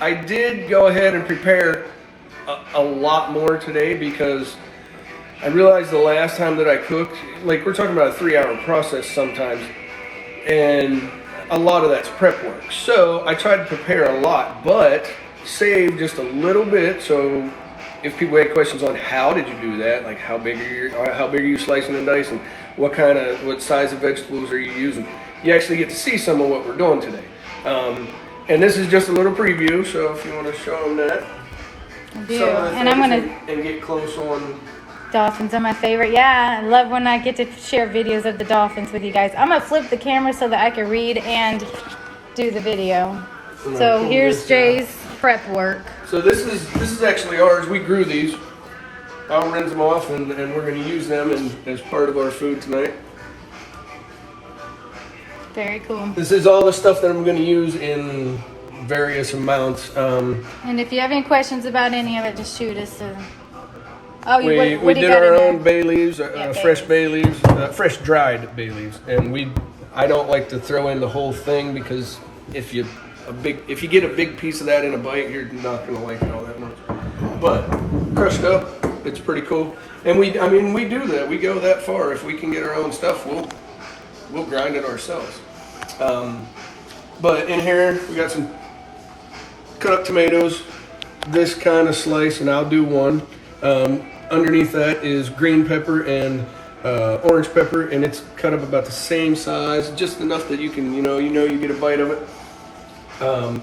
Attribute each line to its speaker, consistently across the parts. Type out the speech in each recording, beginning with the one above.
Speaker 1: I did go ahead and prepare a lot more today because I realized the last time that I cooked, like we're talking about a 3-hour process sometimes, and a lot of that's prep work. So I tried to prepare a lot, but save just a little bit. So if people had questions on how did you do that, like how big are you slicing and dicing, what size of vegetables are you using, you actually get to see some of what we're doing today. And this is just a little preview. So if you want to show them that,
Speaker 2: I do. And I'm gonna
Speaker 1: and get close on.
Speaker 2: Dolphins are my favorite. Yeah, I love when I get to share videos of the dolphins with you guys. I'm gonna flip the camera so that I can read and do the video. So here's Jay's prep work.
Speaker 1: So this is actually ours. We grew these. I'll rinse them off and we're gonna use them as part of our food tonight.
Speaker 2: Very cool.
Speaker 1: This is all the stuff that I'm gonna use in various amounts.
Speaker 2: And if you have any questions about any of it, just shoot us.
Speaker 1: We did our own bay leaves, fresh bay leaves, fresh dried bay leaves, and I don't like to throw in the whole thing because if you get a big piece of that in a bite, you're not gonna like it all that much. But crushed up, it's pretty cool. And we do that. We go that far. If we can get our own stuff, we'll grind it ourselves. But in here we got some cut up tomatoes, this kind of slice, and I'll do one. Underneath that is green pepper and orange pepper, and it's cut up about the same size, just enough that you can, you get a bite of it.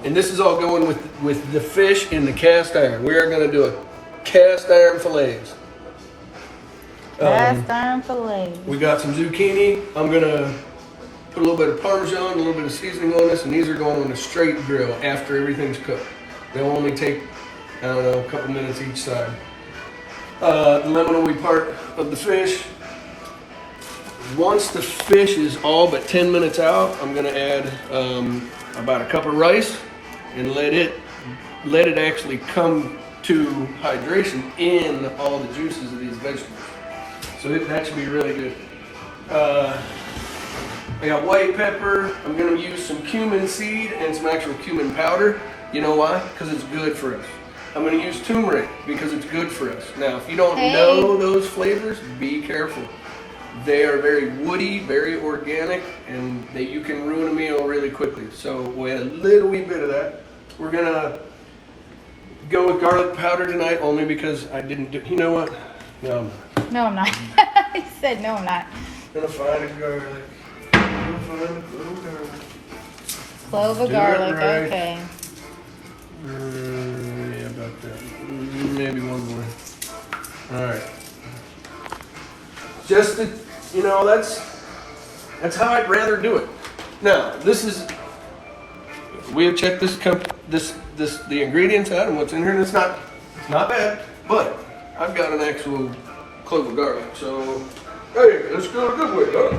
Speaker 1: And this is all going with the fish in the cast iron. We are going to do a cast iron fillets.
Speaker 2: Cast iron fillets.
Speaker 1: We got some zucchini. I'm going to put a little bit of Parmesan, a little bit of seasoning on this, and these are going on a straight grill after everything's cooked. They'll only take, a couple minutes each side. The lemon will be part of the fish. Once the fish is all but 10 minutes out, I'm going to add about a cup of rice and let it actually come to hydration in all the juices of these vegetables. So that should be really good. I got white pepper. I'm going to use some cumin seed and some actual cumin powder. You know why? Because it's good for us. I'm going to use turmeric because it's good for us. Now, if you don't know those flavors, be careful. They are very woody, very organic, and you can ruin a meal really quickly. So we'll add a little wee bit of that. We're going to go with garlic powder tonight only because I didn't do... You know what? No,
Speaker 2: I'm not. He said, no, I'm not.
Speaker 1: I'm going to find a garlic.
Speaker 2: Clove of garlic,
Speaker 1: right.
Speaker 2: okay.
Speaker 1: Yeah, about that. Maybe one more. All right. Just to, that's how I'd rather do it. Now, we have checked the ingredients out and what's in here, and it's not bad, but I've got an actual clove of garlic, so hey, let's go a good way, huh?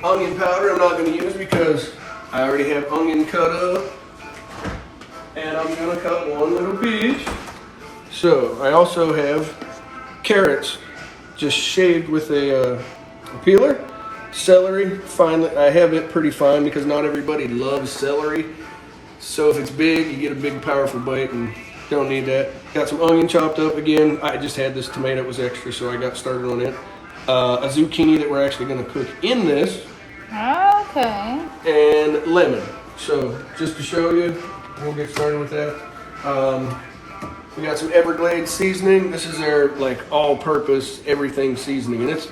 Speaker 1: Onion powder I'm not going to use because I already have onion cut up, and I'm going to cut one little piece. So I also have carrots just shaved with a peeler. Celery, finely, I have it pretty fine because not everybody loves celery. So if it's big, you get a big powerful bite and don't need that. Got some onion chopped up again. I just had this tomato, it was extra, so I got started on it. A zucchini that we're actually going to cook in this.
Speaker 2: Okay.
Speaker 1: And lemon. So just to show you, we'll get started with that. We got some Everglades seasoning. This is their all-purpose everything seasoning, and it's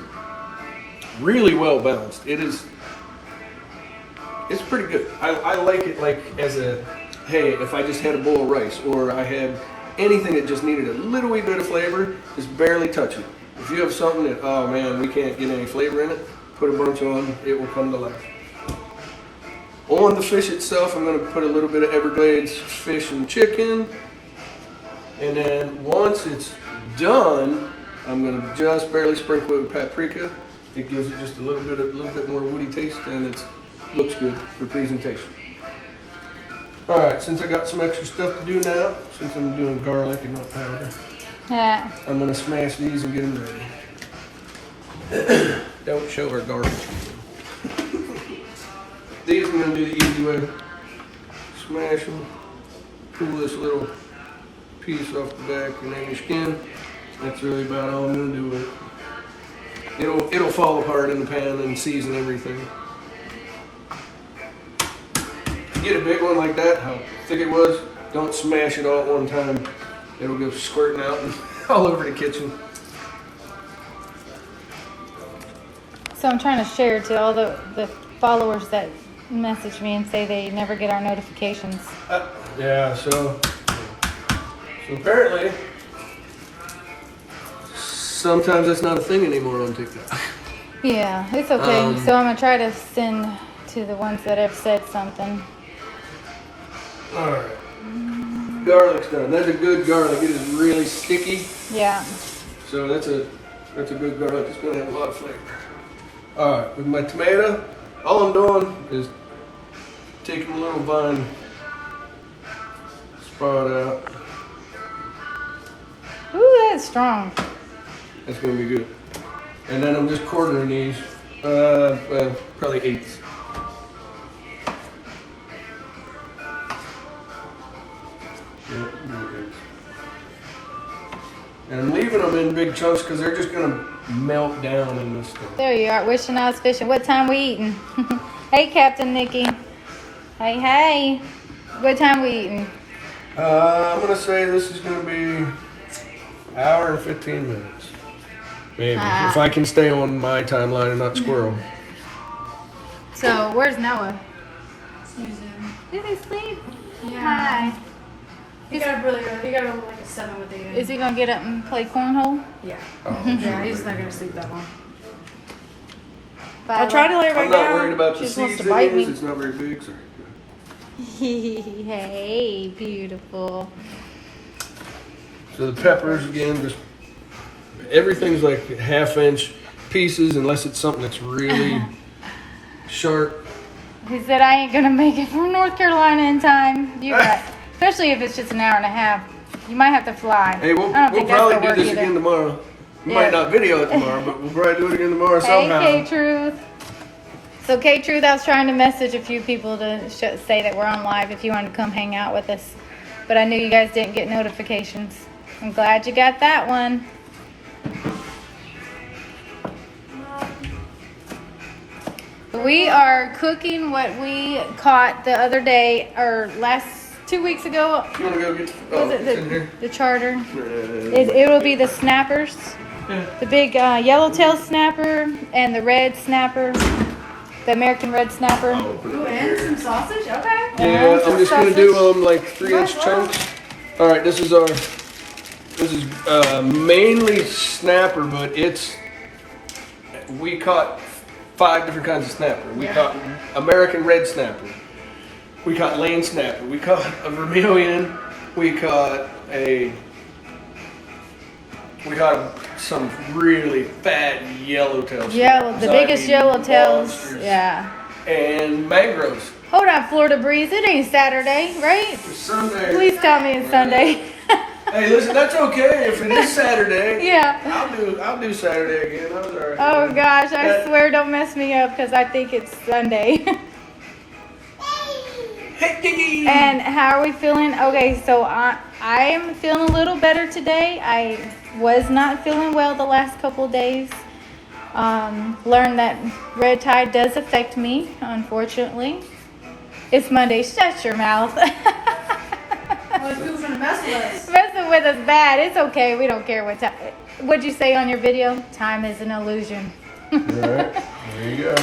Speaker 1: really well balanced. It's pretty good. I like it as a, hey, if I just had a bowl of rice or I had anything that just needed a little wee bit of flavor, just barely touch it. If you have something that, oh man, we can't get any flavor in it, put a bunch on, it will come to life. On the fish itself, I'm going to put a little bit of Everglades fish and chicken. And then once it's done, I'm going to just barely sprinkle it with paprika. It gives it just a little bit more woody taste, and it looks good for presentation. All right, since I got some extra stuff to do now, since I'm doing garlic and not powder, I'm going to smash these and get them ready. Don't show her garlic. these I'm gonna do the easy way. Smash them. Pull this little piece off the back and then your skin. That's really about all I'm gonna do with it. It'll fall apart in the pan and season everything. If you get a big one like that, how thick it was, don't smash it all at one time. It'll go squirting out and all over the kitchen.
Speaker 2: So I'm trying to share to all the followers that message me and say they never get our notifications.
Speaker 1: Yeah, so apparently, sometimes that's not a thing anymore on TikTok.
Speaker 2: Yeah, it's okay. So I'm gonna try to send to the ones that have said something.
Speaker 1: All right. Garlic's done. That's a good garlic. It is really sticky.
Speaker 2: Yeah.
Speaker 1: So that's a good garlic. It's gonna have a lot of flavor. All right, with my tomato, all I'm doing is taking a little vine, spot out.
Speaker 2: Ooh, that's strong.
Speaker 1: That's gonna be good. And then I'm just quartering these, well, probably eighths. And I'm leaving them in big chunks because they're just gonna melt down in this thing.
Speaker 2: There you are, wishing I was fishing. What time we eating? Hey, Captain Nikki. Hey, hey. What time we eating?
Speaker 1: I'm gonna say this is gonna be hour and 15 minutes. Maybe. If I can stay on my timeline and not squirrel.
Speaker 2: So, where's Noah?
Speaker 3: Snoozing.
Speaker 2: Did he sleep?
Speaker 3: Yeah.
Speaker 2: Hi.
Speaker 3: He got up really early. He got up like at 7 with Aiden.
Speaker 2: Is he gonna get up and play cornhole?
Speaker 3: Yeah.
Speaker 1: Oh,
Speaker 3: Yeah, he's not gonna sleep that long.
Speaker 2: Bye.
Speaker 3: I tried to lay her back
Speaker 1: I'm
Speaker 3: down.
Speaker 1: not worried about the
Speaker 3: She just wants
Speaker 1: seeds
Speaker 3: to bite
Speaker 1: in this.
Speaker 3: me.
Speaker 1: It's not very big, so.
Speaker 2: Hey, beautiful.
Speaker 1: So the peppers again, just everything's like half-inch pieces unless it's something that's really sharp.
Speaker 2: He said I ain't gonna make it from North Carolina in time. You right. Especially if it's just an hour and a half. You might have to fly.
Speaker 1: Hey, we'll
Speaker 2: I don't think that's
Speaker 1: probably
Speaker 2: gonna
Speaker 1: do
Speaker 2: work
Speaker 1: this
Speaker 2: either.
Speaker 1: again tomorrow. We
Speaker 2: Yeah.
Speaker 1: might not video it tomorrow, but we'll probably do it again tomorrow somehow.
Speaker 2: Hey, K-Truth. So, K-Truth, I was trying to message a few people to say that we're on live if you wanted to come hang out with us. But I knew you guys didn't get notifications. I'm glad you got that one. We are cooking what we caught the other day, or 2 weeks ago.
Speaker 1: You want to go get
Speaker 2: Was it
Speaker 1: it's in here?
Speaker 2: the charter?
Speaker 1: Uh,
Speaker 2: It will be the snappers. The big yellowtail snapper and the red snapper. The American red snapper.
Speaker 1: I'll open it
Speaker 3: Ooh,
Speaker 1: up
Speaker 3: and
Speaker 1: here.
Speaker 3: some sausage? Okay.
Speaker 1: Yeah, I'm just gonna do like 3-inch
Speaker 3: Well.
Speaker 1: chunks. All right, this is mainly snapper, but we caught 5 different kinds of snapper. We caught American red snapper. We caught lane snapper. We caught a Vermilion. We caught some really fat yellowtail.
Speaker 2: The biggest yellowtails. Yeah.
Speaker 1: And mangroves.
Speaker 2: Hold on, Florida Breeze. It ain't Saturday, right?
Speaker 1: It's Sunday.
Speaker 2: Please tell me it's Sunday.
Speaker 1: Hey, listen, that's okay if it is Saturday.
Speaker 2: Yeah.
Speaker 1: I'll do Saturday again. I was alright.
Speaker 2: Oh gosh, I swear don't mess me up because I think it's Sunday.
Speaker 1: Hey, Diggy!
Speaker 2: And how are we feeling? Okay, so I am feeling a little better today. I was not feeling well the last couple of days. Learned that red tide does affect me, unfortunately. It's Monday. Shut your mouth.
Speaker 3: Well, it's people trying to mess with us.
Speaker 2: Messing with us bad. It's okay. We don't care what time. What'd you say on your video? Time is an illusion.
Speaker 1: Alright, there you go.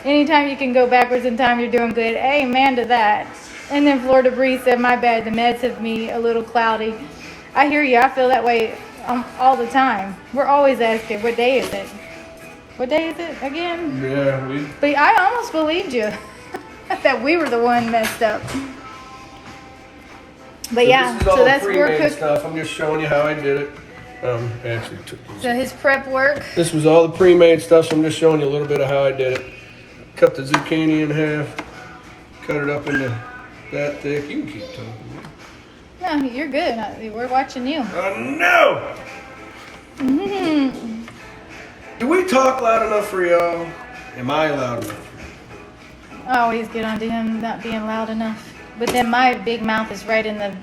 Speaker 2: Anytime you can go backwards in time, you're doing good. Amen to that. And then Florida Breeze said, my bad, the meds have me a little cloudy. I hear you. I feel that way all the time. We're always asking, what day is it? What day is it again?
Speaker 1: Yeah,
Speaker 2: But I almost believed you that we were the one messed up. But yeah,
Speaker 1: this is all
Speaker 2: so that's
Speaker 1: pre-made
Speaker 2: we're cooking.
Speaker 1: stuff. I'm just showing you how I did it. I actually took these.
Speaker 2: So his prep work.
Speaker 1: This was all the pre-made stuff, so I'm just showing you a little bit of how I did it. Cut the zucchini in half, cut it up into that thick. You can keep talking.
Speaker 2: No, you're good. We're watching you.
Speaker 1: Oh no! Do we talk loud enough for y'all? Am I loud enough?
Speaker 2: I always get onto him not being loud enough. But then my big mouth is right in the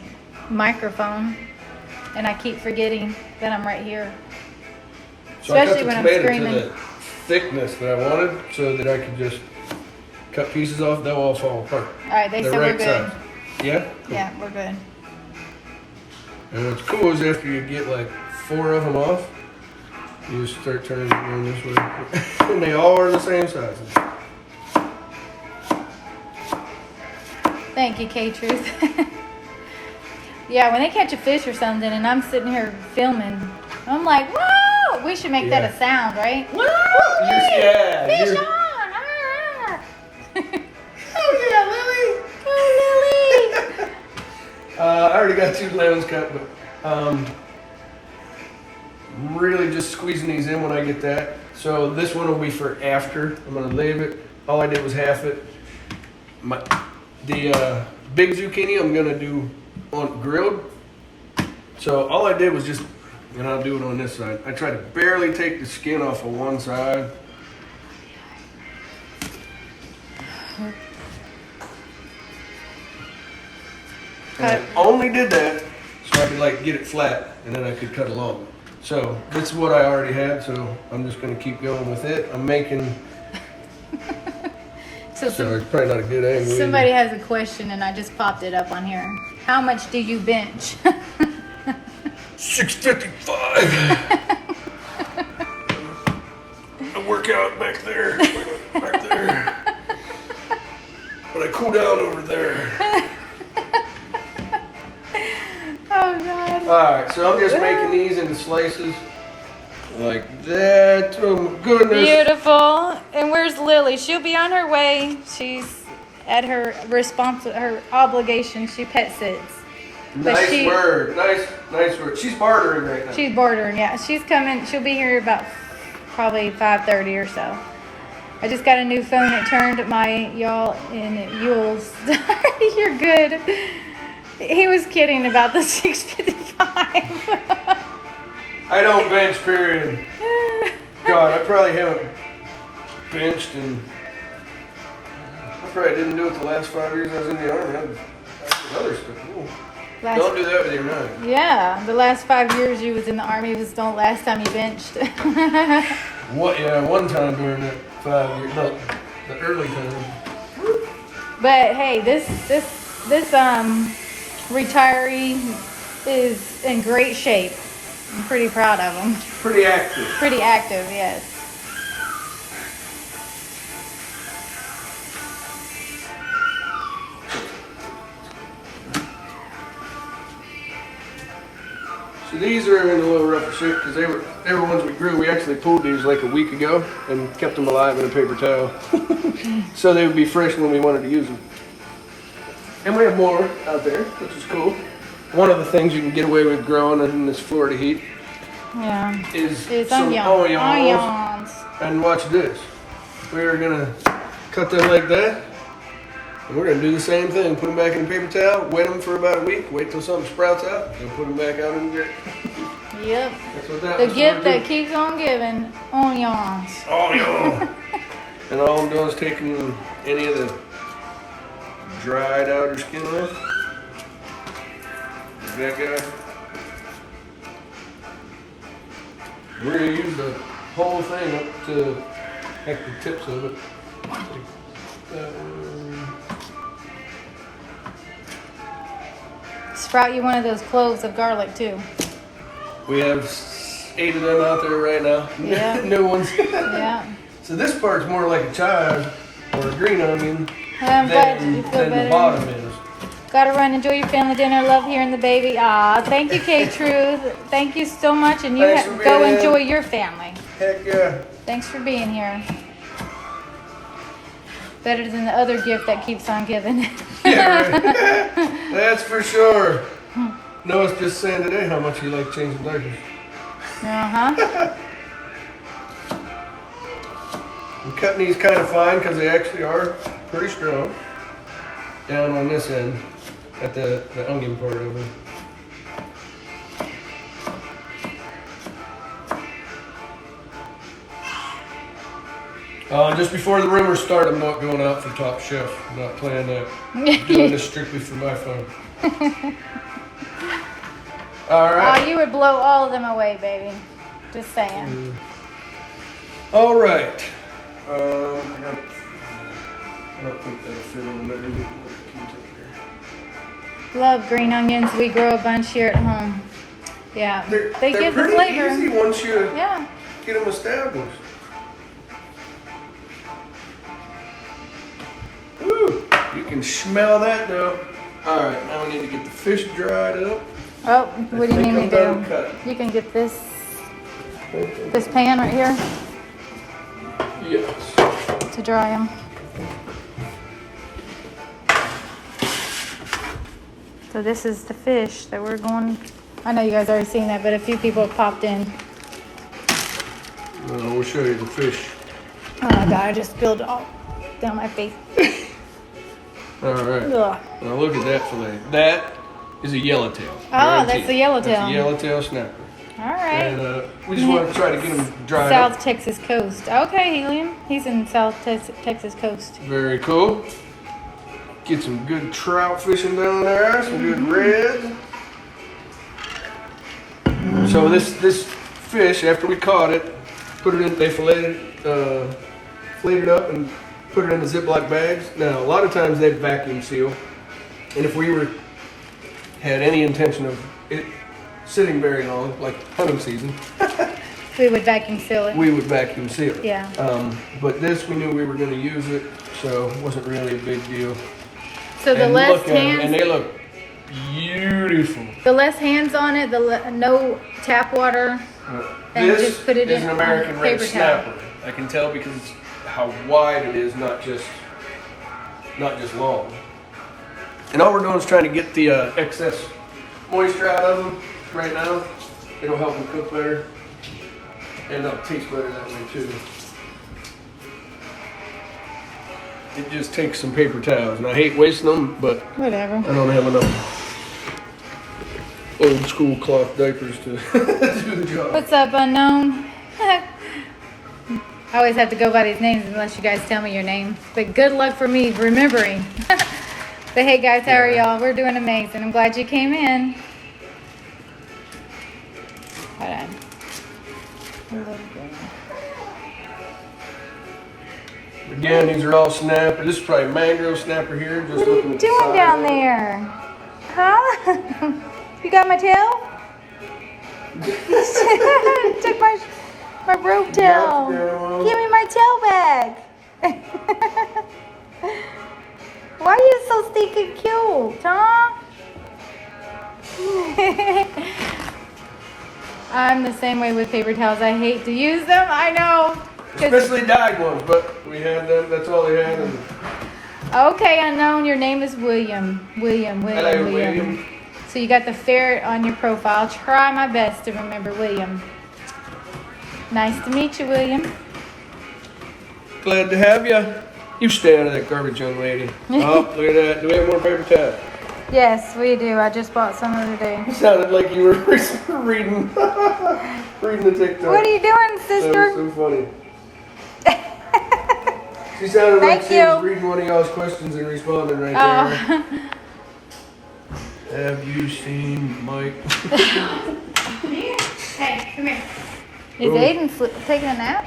Speaker 2: microphone, and I keep forgetting that I'm right here.
Speaker 1: So I cut
Speaker 2: Especially
Speaker 1: the
Speaker 2: when I'm
Speaker 1: tomato
Speaker 2: screaming.
Speaker 1: to the thickness that I wanted so that I could just cut pieces off. They'll all fall apart.
Speaker 2: All right, they
Speaker 1: The
Speaker 2: said
Speaker 1: right
Speaker 2: we're good.
Speaker 1: size. Yeah?
Speaker 2: Yeah, we're good.
Speaker 1: And what's cool is after you get like 4 of them off, you just start turning it around this way. And they all are the same size.
Speaker 2: Thank you, K-Truth. Yeah, when they catch a fish or something and I'm sitting here filming, I'm like, whoa! We should make that a sound, right? Whoa!
Speaker 1: Yeah,
Speaker 2: Fish
Speaker 1: you're-
Speaker 2: on! Ah!
Speaker 1: Oh yeah, Lily!
Speaker 2: Oh, Lily!
Speaker 1: I already got 2 lemons cut, but really just squeezing these in when I get that. So this one will be for after. I'm gonna leave it. All I did was half it. The big zucchini I'm gonna do on grilled. So all I did was just, and I'll do it on this side. I try to barely take the skin off of one side. And I only did that so I could like get it flat and then I could cut along. So this is what I already had, so I'm just gonna keep going with it. I'm making,
Speaker 2: So
Speaker 1: so it's probably not a good angle. either.
Speaker 2: somebody has a question and I just popped it up on here. How much do you bench?
Speaker 1: 655. I work out back there, but I cool down over there.
Speaker 2: Oh, God.
Speaker 1: All right, so I'm just making these into slices like that. Oh my goodness.
Speaker 2: Beautiful. And where's Lily? She'll be on her way. She's at her her obligation. She pet sits. But
Speaker 1: Nice word. Nice word. She's bartering right now.
Speaker 2: She's bordering. Yeah, she's coming. She'll be here about probably 5:30 or so. I just got a new phone. It turned my y'all in Yule's. You're good. He was kidding about the 655.
Speaker 1: I don't bench, period. God, I probably haven't benched and I probably didn't do it the last 5 years I was in the army. I did other stuff. Ooh. Don't do that with your knife.
Speaker 2: Yeah, the last 5 years you was in the army was the last time you benched.
Speaker 1: What? Yeah, one time during that 5 years, no, the early time.
Speaker 2: But hey, this retiree is in great shape. I'm pretty proud of him.
Speaker 1: Pretty active.
Speaker 2: Pretty active, yes.
Speaker 1: So these are in a little rougher shape because they were ones we grew. We actually pulled these like a week ago and kept them alive in a paper towel, so they would be fresh when we wanted to use them. And we have more out there, which is cool. One of the things you can get away with growing in this Florida heat
Speaker 2: Yeah.
Speaker 1: is
Speaker 2: It's
Speaker 1: some onions.
Speaker 2: onions.
Speaker 1: And watch this. We're gonna cut them like that. And we're gonna do the same thing. Put them back in a paper towel, wet them for about a week, wait till something sprouts out, and put them back out in the dirt.
Speaker 2: Yep.
Speaker 1: That's what that
Speaker 2: The
Speaker 1: was
Speaker 2: gift
Speaker 1: for,
Speaker 2: that
Speaker 1: too.
Speaker 2: keeps on giving. Onions.
Speaker 1: Oh, yeah. And all I'm doing is taking any of the dried outer skin off. That guy. We're gonna use the whole thing up to heck the tips of it. That one.
Speaker 2: Sprout you one of those cloves of garlic too.
Speaker 1: We have 8 of them out there right now.
Speaker 2: Yeah.
Speaker 1: New ones.
Speaker 2: Yeah.
Speaker 1: So this part's more like a chive or a green onion
Speaker 2: I'm glad you feel
Speaker 1: than the
Speaker 2: better.
Speaker 1: bottom is.
Speaker 2: Gotta run. Enjoy your family dinner. Love hearing the baby. Ah, thank you, K-Truth. Thank you so much. And you
Speaker 1: Thanks for
Speaker 2: go
Speaker 1: being in.
Speaker 2: enjoy your family.
Speaker 1: Heck yeah.
Speaker 2: Thanks for being here. Better than the other gift that keeps on giving.
Speaker 1: Yeah, right. That's for sure. Noah's just saying today how much you like changing diapers.
Speaker 2: Uh-huh.
Speaker 1: I'm cutting these kind of fine because they actually are pretty strong. Down on this end, at the onion part of it. Just before the rumors start, I'm not going out for Top Chef. I'm not playing that. I'm doing this strictly for my fun. All right.
Speaker 2: Oh, you would blow all of them away, baby. Just saying.
Speaker 1: All right. I don't think that'll fit on there.
Speaker 2: Love green onions. We grow a bunch here at home. Yeah, they give the
Speaker 1: pretty
Speaker 2: flavor.
Speaker 1: easy once you
Speaker 2: Yeah.
Speaker 1: get them established. Woo! You can smell that now. All right, now we need to get the fish dried up.
Speaker 2: Oh, what do you need me to
Speaker 1: I'm
Speaker 2: do?
Speaker 1: done
Speaker 2: You can get this pan right here
Speaker 1: cutting. Yes.
Speaker 2: to dry them. So this is the fish that we're going. I know you guys already seen that, but a few people have popped in.
Speaker 1: We'll show you the fish.
Speaker 2: Oh my god, I just spilled all down my face.
Speaker 1: All right.
Speaker 2: Ugh.
Speaker 1: Now look at that fillet. That is a yellowtail.
Speaker 2: Oh, that's the yellowtail.
Speaker 1: That's a yellowtail snapper.
Speaker 2: All right.
Speaker 1: And we just want to try to get them dried
Speaker 2: South
Speaker 1: up.
Speaker 2: Texas coast. Okay, Helium. He's in South Texas coast.
Speaker 1: Very cool. Get some good trout fishing down there. Some good red. So this fish, after we caught it, put it in. They filleted it up and put it in the Ziploc bags. Now a lot of times they vacuum seal, and if we had any intention of it sitting very long, like hunting season,
Speaker 2: We would vacuum seal it.
Speaker 1: we would vacuum seal it.
Speaker 2: Yeah.
Speaker 1: But this, we knew we were going to use it, so it wasn't really a big deal.
Speaker 2: So the
Speaker 1: And
Speaker 2: less
Speaker 1: look at 'em, and
Speaker 2: hands,
Speaker 1: they look beautiful.
Speaker 2: on it, no tap water. And
Speaker 1: This
Speaker 2: just put it
Speaker 1: is
Speaker 2: in
Speaker 1: an American
Speaker 2: on
Speaker 1: red
Speaker 2: paper towel.
Speaker 1: snapper. I can tell because it's how wide it is, not just long. And all we're doing is trying to get the excess moisture out of them right now. It'll help them cook better, and they'll taste better that way too. It just takes some paper towels, and I hate wasting them, but
Speaker 2: Whatever.
Speaker 1: I don't have enough old school cloth diapers to do the job.
Speaker 2: What's up, unknown? I always have to go by these names unless you guys tell me your name. But good luck for me remembering. But hey guys, how are y'all? We're doing amazing. I'm glad you came in. Hold on.
Speaker 1: Again, these are all snapper. This is probably mangrove snapper here. Just
Speaker 2: What are
Speaker 1: looking
Speaker 2: you
Speaker 1: at the
Speaker 2: doing
Speaker 1: side
Speaker 2: down
Speaker 1: of it.
Speaker 2: there? Huh? You got my tail? Took my rope tail.
Speaker 1: Grandma.
Speaker 2: Give me my tail back. Why are you so stinking cute, huh? I'm the same way with paper towels. I hate to use them. I know. 'Cause-
Speaker 1: Especially dyed ones, but we had them. That's all they had. And
Speaker 2: Okay, unknown. Your name is William. William.
Speaker 1: Hello, William.
Speaker 2: So you got the ferret on your profile. I'll try my best to remember William. Nice to meet you, William.
Speaker 1: glad to have you. You stay out of that garbage, young lady. Oh, look at that. Do we have more paper towels?
Speaker 2: Yes, we do. I just bought some the other day.
Speaker 1: You sounded like you were reading the TikTok.
Speaker 2: What are you doing,
Speaker 1: That
Speaker 2: sister?
Speaker 1: was so funny. She sounded like
Speaker 2: Thank
Speaker 1: she was
Speaker 2: you.
Speaker 1: reading one of y'all's questions and responding right
Speaker 2: Oh.
Speaker 1: there. Have you seen Mike?
Speaker 3: Hey, come here.
Speaker 2: Is Aiden taking a nap?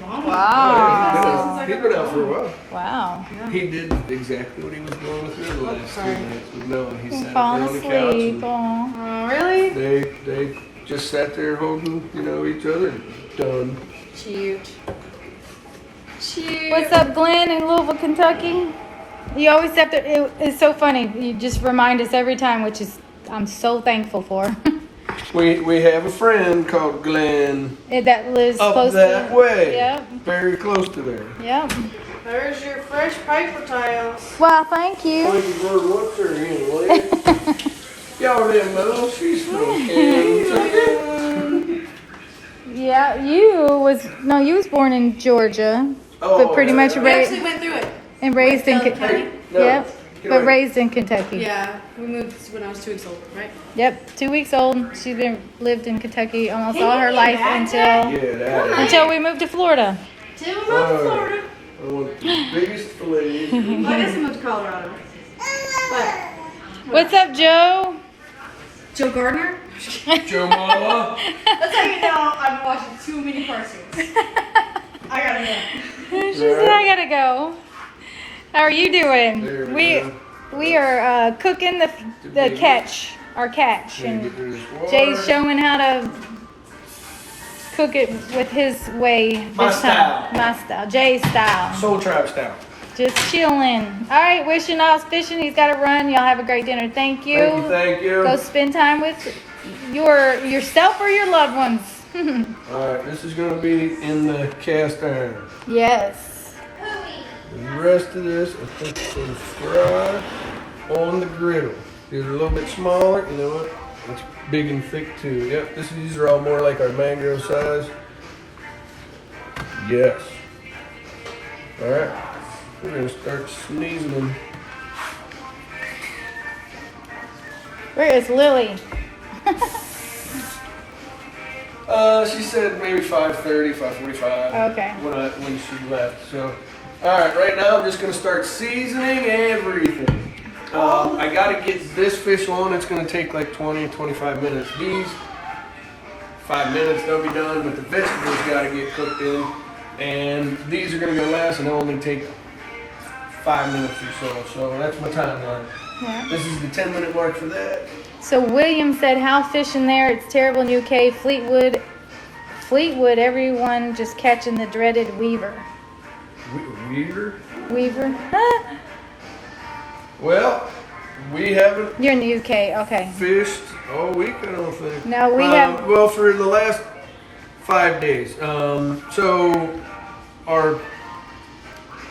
Speaker 3: Long
Speaker 2: Wow.
Speaker 1: He's been out for a while.
Speaker 2: Wow.
Speaker 1: He did exactly what he was doing with her the last 2 minutes. No, he sat
Speaker 2: Falling
Speaker 1: there on the couch.
Speaker 2: asleep. Aw.
Speaker 3: Oh, really?
Speaker 1: They just sat there holding, each other. Done.
Speaker 3: Cute. Cute.
Speaker 2: What's up, Glenn in Louisville, Kentucky? You always have to. It's so funny. You just remind us every time, which is I'm so thankful for.
Speaker 1: We have a friend called Glenn
Speaker 2: That lives
Speaker 1: up
Speaker 2: close
Speaker 1: that
Speaker 2: to.
Speaker 1: way.
Speaker 2: Yep.
Speaker 1: Very close to there.
Speaker 2: Yep.
Speaker 3: There's your fresh paper towels.
Speaker 2: Well, thank you.
Speaker 1: Thank you for what's her anyway. Y'all didn't know she's from Kentucky.
Speaker 2: Yeah, you was born in Georgia, but pretty much
Speaker 3: We actually went through it.
Speaker 2: raised in
Speaker 3: Kelly
Speaker 2: Kentucky.
Speaker 3: County?
Speaker 1: No,
Speaker 2: Yep,
Speaker 1: get
Speaker 2: but
Speaker 1: away.
Speaker 2: raised in Kentucky.
Speaker 3: Yeah, we moved when I was 2 weeks old, right?
Speaker 2: Yep, 2 weeks old. She's lived in Kentucky almost all her life
Speaker 1: Yeah, that is.
Speaker 2: until we moved to Florida.
Speaker 3: Till we moved to Florida.
Speaker 1: I want the biggest fillets.
Speaker 3: Well, I guess I moved to Colorado. But
Speaker 2: What's up, Joe?
Speaker 3: Joe Gardner?
Speaker 1: Joe Mama.
Speaker 3: That's how you know I've been watching too many cartoons. I gotta go.
Speaker 2: She said I gotta go. How are you doing?
Speaker 1: There we go.
Speaker 2: We are cooking the catch, our catch, and Jay's showing how to cook it with his way.
Speaker 1: My
Speaker 2: this time. My style, Jay's style.
Speaker 1: Soul Tribe style.
Speaker 2: Just chilling. All right, wishing Oz fishing. He's got to run. Y'all have a great dinner. Thank you.
Speaker 1: Thank you.
Speaker 2: Go spend time with yourself or your loved ones.
Speaker 1: Alright, this is going to be in the cast iron.
Speaker 2: Yes.
Speaker 1: The rest of this, I think it's going to fry on the griddle. These are a little bit smaller. You know what? It's big and thick too. Yep, these are all more like our mango size. Yes. Alright, we're going to start sneezing them.
Speaker 2: Where is Lily?
Speaker 1: She said maybe 5:30, 5:45.
Speaker 2: Okay.
Speaker 1: When she left. So, all right. Right now, I'm just gonna start seasoning everything. I gotta get this fish on. It's gonna take like 20, 25 minutes. These 5 minutes, they'll be done. But the vegetables gotta get cooked in, and these are gonna go last, and they'll only take 5 minutes or so. So that's my timeline.
Speaker 2: Yeah.
Speaker 1: This is the 10-minute mark for that.
Speaker 2: So William said, "How fishing there? It's terrible in UK. Fleetwood. Everyone just catching the dreaded weaver.
Speaker 1: Weaver?
Speaker 2: Weaver?
Speaker 1: Well, we haven't
Speaker 2: You're in the UK. Okay.
Speaker 1: fished all week, I don't think.
Speaker 2: No, we have.
Speaker 1: Well, for the last 5 days. So, our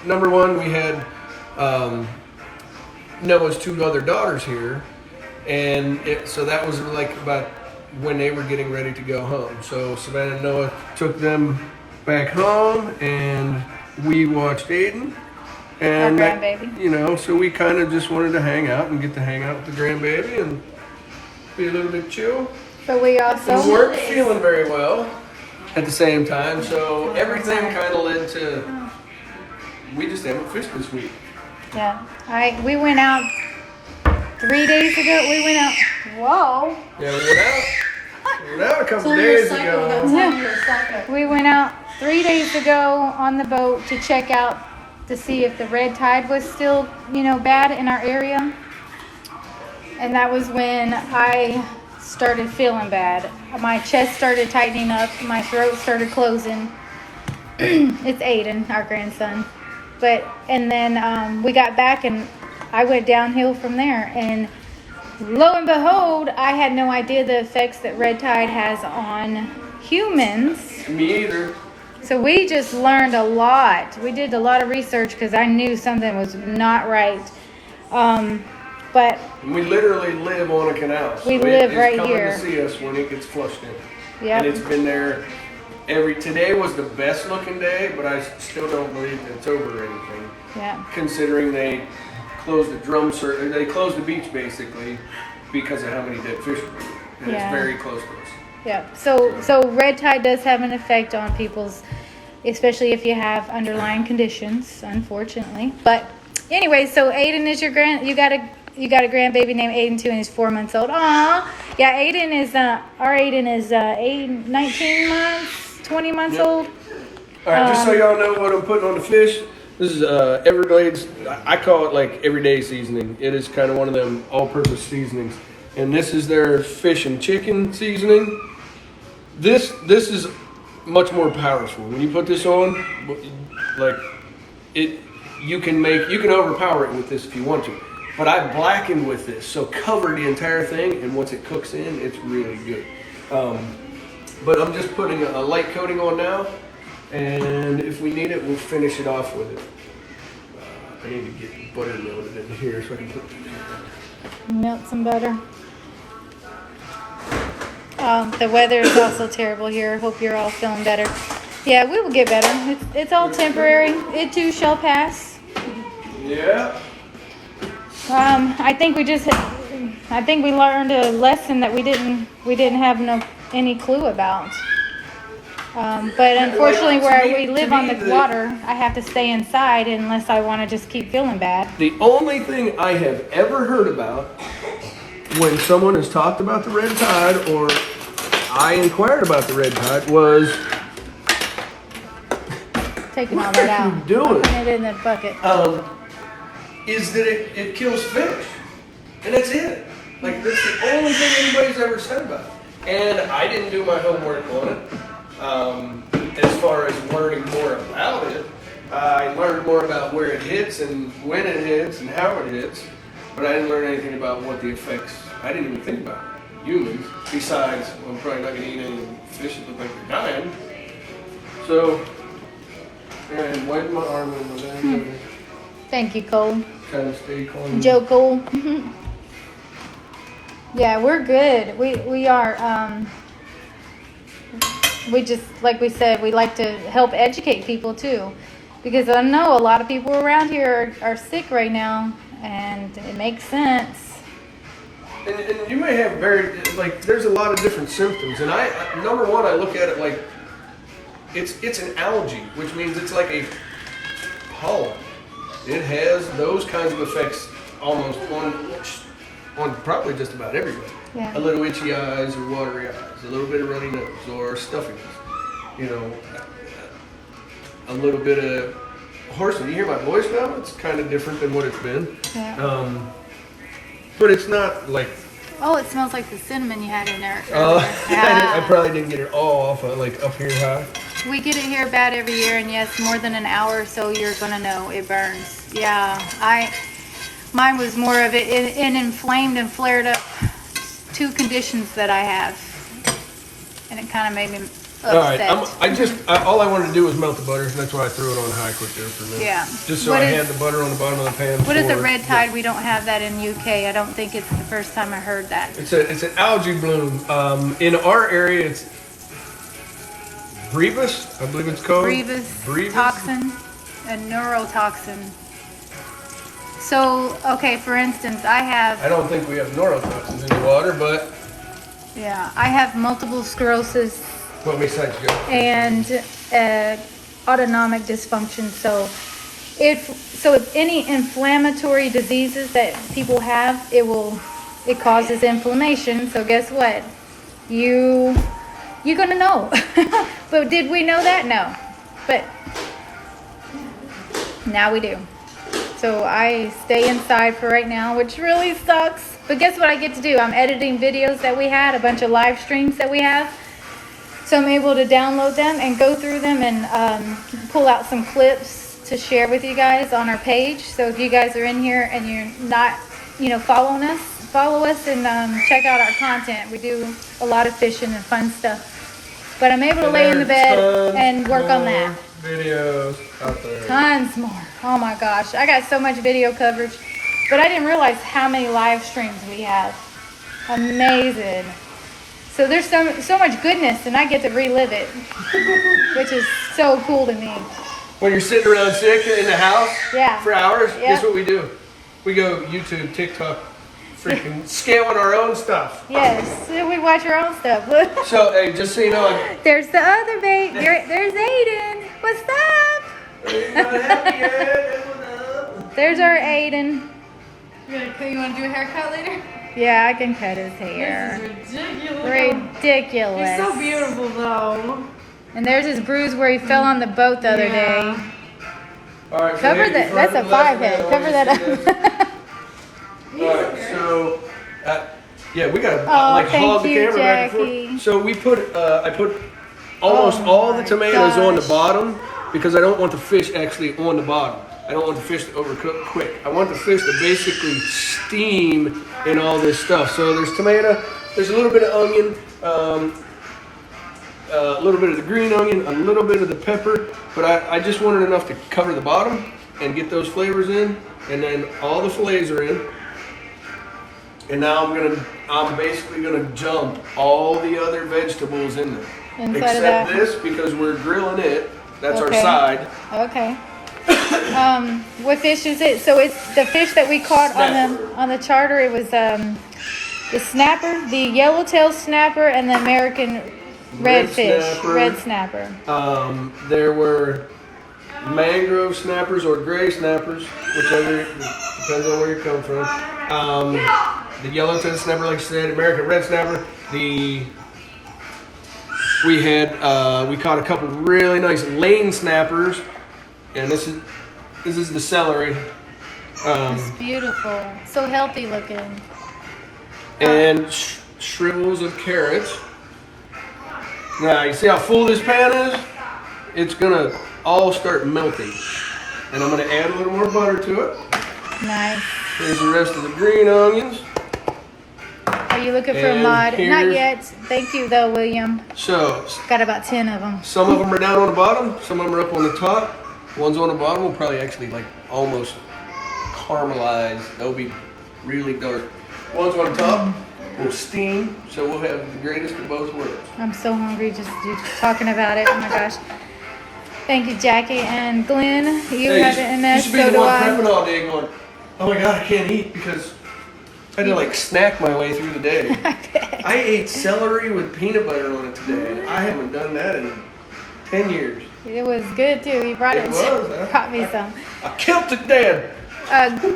Speaker 1: number one, we had Noah's 2 other daughters here, and so that was like about when they were getting ready to go home. So Savannah and Noah took them back home, and we watched Aiden. And
Speaker 2: Our grandbaby.
Speaker 1: you know, so we kind of just wanted to hang out and get to hang out with the grandbaby and be a little bit chill.
Speaker 2: But we
Speaker 1: We
Speaker 2: also.
Speaker 1: weren't feeling very well at the same time, so everything kind of led to we just haven't fished this week.
Speaker 2: Yeah. All right. We went out 3 days ago. We went out. Whoa.
Speaker 1: Yeah, we went out. We went out a couple
Speaker 3: So you're
Speaker 1: days
Speaker 3: psycho without
Speaker 1: ago.
Speaker 3: telling you're a psycho.
Speaker 2: We went out 3 days ago on the boat to check out to see if the red tide was still, bad in our area. And that was when I started feeling bad. My chest started tightening up. My throat started closing. It's Aiden, our grandson. And then we got back and I went downhill from there. And lo and behold, I had no idea the effects that red tide has on humans.
Speaker 1: Me either.
Speaker 2: So we just learned a lot. We did a lot of research because I knew something was not right. But
Speaker 1: We literally live on a canal. So
Speaker 2: We live
Speaker 1: it's
Speaker 2: right
Speaker 1: coming
Speaker 2: here.
Speaker 1: to see us when it gets flushed in.
Speaker 2: Yep.
Speaker 1: And it's been there today was the best looking day, but I still don't believe it's over or anything.
Speaker 2: yeah,
Speaker 1: Considering they closed they closed the beach basically because of how many dead fish were. And
Speaker 2: Yeah.
Speaker 1: it's very close to us.
Speaker 2: yeah. So red tide does have an effect on people's, especially if you have underlying conditions, unfortunately. But anyway, so Aiden is you got a grandbaby named Aiden too, and he's 4 months old. Aw, yeah. Aiden is our Aiden is 19 months, 20 months
Speaker 1: Yep.
Speaker 2: old.
Speaker 1: All right, just so y'all know what I'm putting on the fish. This is Everglades. I call it like everyday seasoning. It is kind of one of them all-purpose seasonings, and this is their fish and chicken seasoning. This is much more powerful. When you put this on, like you can overpower it with this if you want to. But I blackened with this, so cover the entire thing, and once it cooks in, it's really good. But I'm just putting a light coating on now. And if we need it, we'll finish it off with it. I need to get butter melted in here so I can put
Speaker 2: Melt some butter. The weather is also terrible here. Hope you're all feeling better. Yeah, we will get better. It's all temporary. It too shall pass.
Speaker 1: Yeah.
Speaker 2: I think we learned a lesson that we didn't have any clue about. But unfortunately,
Speaker 1: to
Speaker 2: where
Speaker 1: me-
Speaker 2: we
Speaker 1: to
Speaker 2: live
Speaker 1: me,
Speaker 2: on the
Speaker 1: the-
Speaker 2: water, I have to stay inside unless I want to just keep feeling bad.
Speaker 1: The only thing I have ever heard about when someone has talked about the red tide or I inquired about the red tide was
Speaker 2: Taking all that out.
Speaker 1: you doing?
Speaker 2: Putting it in the bucket.
Speaker 1: Is that it kills fish. And that's it. Like, that's the only thing anybody's ever said about it. And I didn't do my homework on it. As far as learning more about it, I learned more about where it hits and when it hits and how it hits. But I didn't learn anything about what the effects, I didn't even think about humans. Besides, I'm probably not going to eat any fish that look like they're dying. So, and wipe my arm in my bag.
Speaker 2: Thank you, Cole.
Speaker 1: Kind of stay calm.
Speaker 2: Joe Cole. Yeah, we're good. We are. We just, like we said, we like to help educate people too, because I know a lot of people around here are sick right now, and it makes sense.
Speaker 1: And you may have there's a lot of different symptoms. And number one, I look at it like it's an algae, which means it's like a pollen. It has those kinds of effects almost on probably just about everybody.
Speaker 2: Yeah.
Speaker 1: A little itchy eyes or watery eyes, a little bit of runny nose or stuffiness, a little bit of hoarseness. You hear my voice now? It's kind of different than what it's been.
Speaker 2: Yeah.
Speaker 1: But it's not like,
Speaker 2: Oh, it smells like the cinnamon you had in there.
Speaker 1: I
Speaker 2: Yeah.
Speaker 1: probably didn't get it all off like up here high.
Speaker 2: We get it here bad every year, and yes, more than an hour or so, you're gonna know it burns. Yeah, mine was more of it inflamed and flared up. 2 conditions that I have, and it kind of made me upset.
Speaker 1: All right, all I wanted to do was melt the butter, and that's why I threw it on high quick there for a minute.
Speaker 2: Yeah.
Speaker 1: Just so
Speaker 2: What
Speaker 1: I
Speaker 2: is-
Speaker 1: had the butter on the bottom of the pan.
Speaker 2: What is a
Speaker 1: for-
Speaker 2: red tide? We don't have that in UK. I don't think it's the first time I heard that.
Speaker 1: It's an algae bloom. In our area, it's Brevis, I believe it's called.
Speaker 2: Brevis
Speaker 1: Brevis?
Speaker 2: toxin, a neurotoxin. So, okay, for instance, I
Speaker 1: don't think we have neurotoxins in the water, but
Speaker 2: I have multiple sclerosis
Speaker 1: what besides go?
Speaker 2: and autonomic dysfunction. So if any inflammatory diseases that people have, it causes inflammation. So guess what? You're gonna know. But did we know that? No. But now we do. So I stay inside for right now, which really sucks. But guess what I get to do? I'm editing videos that we had, a bunch of live streams that we have. So I'm able to download them and go through them and pull out some clips to share with you guys on our page. So if you guys are in here and you're not, following us, follow us and check out our content. We do a lot of fishing and fun stuff. But I'm able to lay in the bed and work on that.
Speaker 1: Videos out there.
Speaker 2: Tons more. Oh my gosh. I got so much video coverage. But I didn't realize how many live streams we have. Amazing. So there's so much goodness, and I get to relive it, which is so cool to me.
Speaker 1: When you're sitting around sick in the house
Speaker 2: Yeah.
Speaker 1: for hours,
Speaker 2: Yeah.
Speaker 1: guess what we do? We go YouTube, TikTok, freaking scaling our own stuff.
Speaker 2: Yes, we watch our own stuff. Look,
Speaker 1: So, hey, just so you know,
Speaker 2: there's the other babe. There's Aiden. What's up?
Speaker 1: you're not happy yet.
Speaker 2: There's our Aiden.
Speaker 3: You want to do a haircut later?
Speaker 2: Yeah, I can cut his hair.
Speaker 3: This is ridiculous.
Speaker 2: Ridiculous.
Speaker 3: You're so beautiful, though.
Speaker 2: And there's his bruise where he fell on the boat the other day.
Speaker 1: All right, so
Speaker 2: Cover
Speaker 1: hey,
Speaker 2: that.
Speaker 1: for
Speaker 2: That's a
Speaker 1: every lesson
Speaker 2: 5 head.
Speaker 1: I
Speaker 2: Cover
Speaker 1: always
Speaker 2: that
Speaker 1: say this.
Speaker 2: up.
Speaker 1: All right, so yeah, we gotta
Speaker 2: Oh,
Speaker 1: hog
Speaker 2: thank
Speaker 1: the
Speaker 2: you,
Speaker 1: camera back and
Speaker 2: Jackie.
Speaker 1: forth. So we put I put almost
Speaker 2: Oh
Speaker 1: all the
Speaker 2: my
Speaker 1: tomatoes on the
Speaker 2: gosh.
Speaker 1: bottom because I don't want the fish actually on the bottom. I don't want the fish to overcook quick. I want the fish to basically steam in all this stuff. So there's tomato, there's a little bit of onion, a little bit of the green onion, a little bit of the pepper, but I just wanted enough to cover the bottom and get those flavors in, and then all the fillets are in. And now I'm basically gonna jump all the other vegetables in there.
Speaker 2: Inside of
Speaker 1: Except
Speaker 2: that.
Speaker 1: this because we're grilling it. That's
Speaker 2: Okay.
Speaker 1: our side.
Speaker 2: Okay. What fish is it? So it's the fish that we caught on the charter. It was the snapper, the yellowtail snapper, and the American Redfish,
Speaker 1: snapper.
Speaker 2: red snapper.
Speaker 1: There were mangrove snappers or gray snappers, whichever, depends on where you come from. The yellowfin snapper, like I said, American red snapper. We caught a couple really nice lane snappers, and this is the celery.
Speaker 2: It's beautiful. So healthy looking.
Speaker 1: And shrivels of carrots. Now, you see how full this pan is? It's gonna all start melting. And I'm gonna add a little more butter to it.
Speaker 2: Nice.
Speaker 1: Here's the rest of the green onions.
Speaker 2: Are you looking for a
Speaker 1: And
Speaker 2: mod? Not
Speaker 1: here's-
Speaker 2: yet. Thank you though, William.
Speaker 1: So,
Speaker 2: Got about 10 of them.
Speaker 1: some of them are down on the bottom, some of them are up on the top. Ones on the bottom will probably actually like almost caramelize. They'll be really dark. Ones on the top will steam, so we'll have the greatest of both worlds.
Speaker 2: I'm so hungry just you talking about it. Oh my gosh. Thank you, Jackie and Glenn. You
Speaker 1: Hey,
Speaker 2: have it in there,
Speaker 1: you should be
Speaker 2: so
Speaker 1: the
Speaker 2: do
Speaker 1: one
Speaker 2: I.
Speaker 1: prepping all day going, oh my god, I can't eat because I had to like snack my way through the day. I ate celery with peanut butter on it today, and I haven't done that in 10 years.
Speaker 2: It was good too. He brought
Speaker 1: It
Speaker 2: it.
Speaker 1: was, huh?
Speaker 2: Brought me some.
Speaker 1: I killed it dead.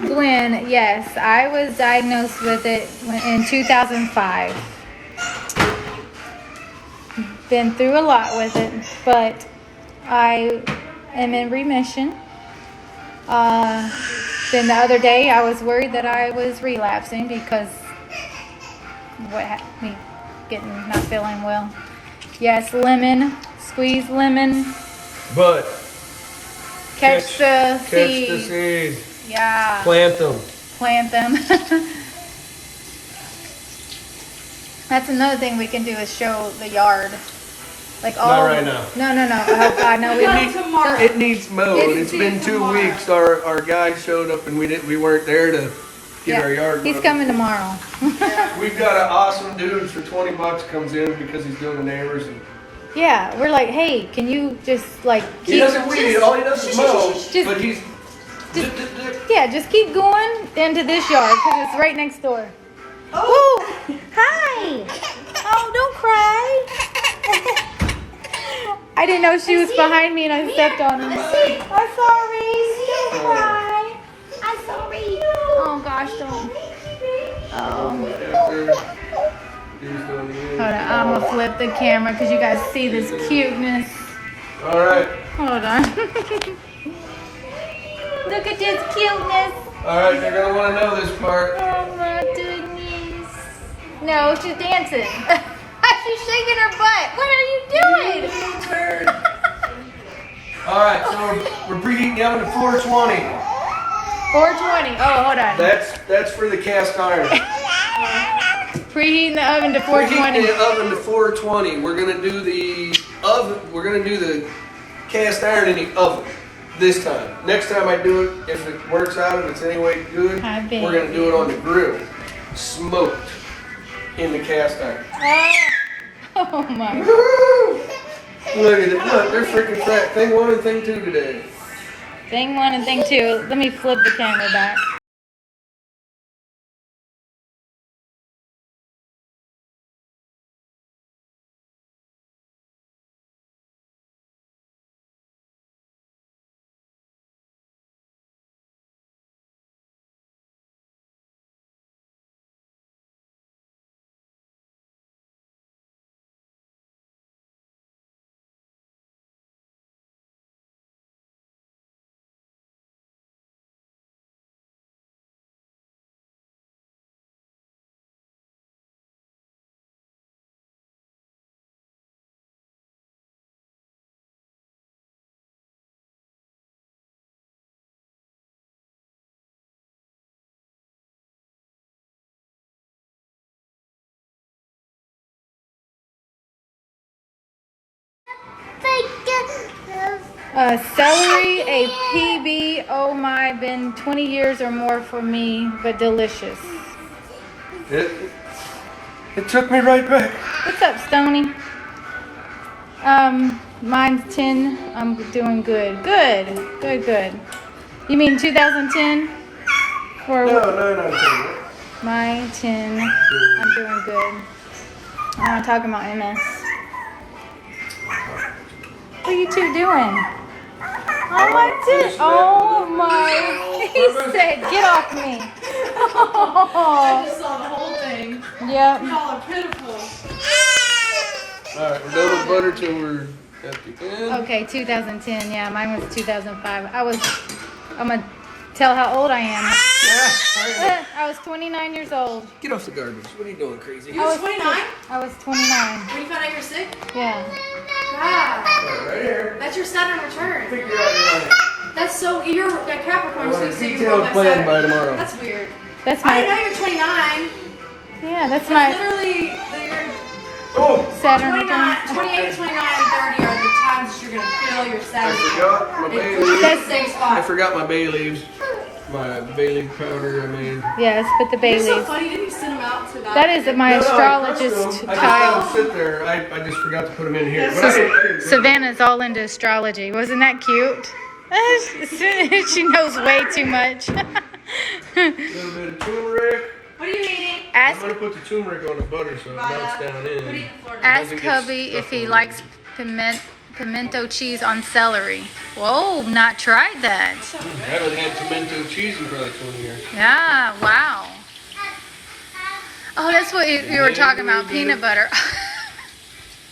Speaker 2: Glenn, yes, I was diagnosed with it in 2005. Been through a lot with it, but I am in remission. Then the other day I was worried that I was relapsing because me not feeling well. Yes, lemon, squeeze lemon,
Speaker 1: But
Speaker 2: catch the
Speaker 1: catch the
Speaker 2: seeds.
Speaker 1: seeds.
Speaker 2: Yeah,
Speaker 1: Plant them.
Speaker 2: plant them. That's another thing we can do is show the yard. Like all.
Speaker 1: Not right now.
Speaker 2: No. Oh God, no. We
Speaker 3: Not
Speaker 2: need
Speaker 3: tomorrow.
Speaker 1: It needs mowed.
Speaker 2: It's
Speaker 1: It's been 2
Speaker 3: tomorrow.
Speaker 1: weeks. Our guy showed up and we weren't there to get our yard
Speaker 2: He's
Speaker 1: mowed.
Speaker 2: coming tomorrow.
Speaker 1: We've got an awesome dude for $20 comes in because he's doing the neighbors and
Speaker 2: Yeah, we're like, hey, can you just like
Speaker 1: he
Speaker 2: keep?
Speaker 1: doesn't weed. All he does is mow.
Speaker 2: Just-
Speaker 1: But he's
Speaker 2: Yeah, just keep going into this yard because it's right next door. Oh, hi. Oh, don't cry. I didn't know she was behind me and I stepped on her. I'm sorry. Don't cry. I'm sorry. Oh gosh, don't. Oh. Hold on, I'm gonna flip the camera because you guys see this cuteness.
Speaker 1: All right.
Speaker 2: Hold on. Look at this cuteness.
Speaker 1: All right. You're gonna want to know this part.
Speaker 2: Oh my goodness. No, she's dancing. She's shaking her butt. What are you doing?
Speaker 1: All right. So we're preheating the oven to 420.
Speaker 2: 420. Oh, hold on.
Speaker 1: That's for the cast iron.
Speaker 2: Preheating the oven to
Speaker 1: We're heating
Speaker 2: 420.
Speaker 1: the oven to 420. We're gonna do the oven. We're gonna do the cast iron in the oven this time. Next time I do it, if it works out, if it's any way good,
Speaker 2: I bet.
Speaker 1: we're gonna do it on the grill, smoked in the cast iron.
Speaker 2: Oh my.
Speaker 1: Look at it. Look, they're freaking fat. Thing 1 and thing 2 today.
Speaker 2: Thing 1 and thing 2. Let me flip the camera back. Celery, a PB. Oh my, been 20 years or more for me, but delicious.
Speaker 1: It took me right back.
Speaker 2: What's up, Stony? Mine's 10. I'm doing good. Good. You mean 2010? Or
Speaker 1: No.
Speaker 2: my 10. I'm doing good. I'm talking about MS. are you two doing? Oh my dude. Oh my. He said, get off me.
Speaker 3: I just saw the whole thing.
Speaker 2: Yep.
Speaker 3: Y'all are pitiful.
Speaker 1: Alright, we're done with butter till we're at the end.
Speaker 2: Okay, 2010. Yeah, mine was 2005. I'm going to tell how old I am.
Speaker 1: Yeah,
Speaker 2: I was 29 years old.
Speaker 1: get off the garbage. What are you doing, crazy?
Speaker 3: You were 29?
Speaker 2: I was 29.
Speaker 3: When you found out you were sick?
Speaker 2: Yeah.
Speaker 3: God.
Speaker 1: Right here.
Speaker 3: That's your Saturn return.
Speaker 1: Figure out your life.
Speaker 3: That's so. You're a Capricorn,
Speaker 1: I
Speaker 3: so
Speaker 1: want
Speaker 3: you
Speaker 1: a
Speaker 3: say you're
Speaker 1: detailed
Speaker 3: born by
Speaker 1: plan
Speaker 3: Saturn.
Speaker 1: by tomorrow.
Speaker 3: That's weird.
Speaker 2: That's
Speaker 3: I didn't
Speaker 2: my.
Speaker 3: know you're 29.
Speaker 2: Yeah, that's
Speaker 3: That's
Speaker 2: my
Speaker 3: literally your
Speaker 1: Oh!
Speaker 2: Saturn
Speaker 3: 29,
Speaker 2: return.
Speaker 3: 28, 29, and 30 are the times that you're gonna feel your
Speaker 1: I
Speaker 3: Saturn.
Speaker 1: forgot my bay
Speaker 3: It's
Speaker 1: leaves.
Speaker 3: the same
Speaker 1: I
Speaker 3: spot.
Speaker 1: forgot my bay leaves. My bay leaf powder I made.
Speaker 2: Yes, but the bay
Speaker 3: You're so
Speaker 2: leaves.
Speaker 3: funny. Didn't you send them out to that?
Speaker 2: That is my
Speaker 1: No, I
Speaker 2: astrologist
Speaker 1: crushed them. I just
Speaker 2: tile.
Speaker 1: let them sit there. I just forgot to put them in here.
Speaker 3: That's
Speaker 1: But I didn't-
Speaker 2: Savannah's all into astrology. Wasn't that cute? She knows way too much.
Speaker 1: A little bit of turmeric.
Speaker 3: What are you eating?
Speaker 1: I'm
Speaker 2: Ask
Speaker 1: gonna put the turmeric on the butter so it melts down
Speaker 3: What are you
Speaker 1: in.
Speaker 3: eating for dinner?
Speaker 2: Ask
Speaker 1: doesn't get
Speaker 2: hubby
Speaker 1: stuck
Speaker 2: if he
Speaker 1: on
Speaker 2: likes pimento cheese on celery. Whoa, not tried that.
Speaker 1: I haven't had pimento cheese in probably 20 years.
Speaker 2: Yeah, wow. Oh, that's what you were talking about, peanut butter.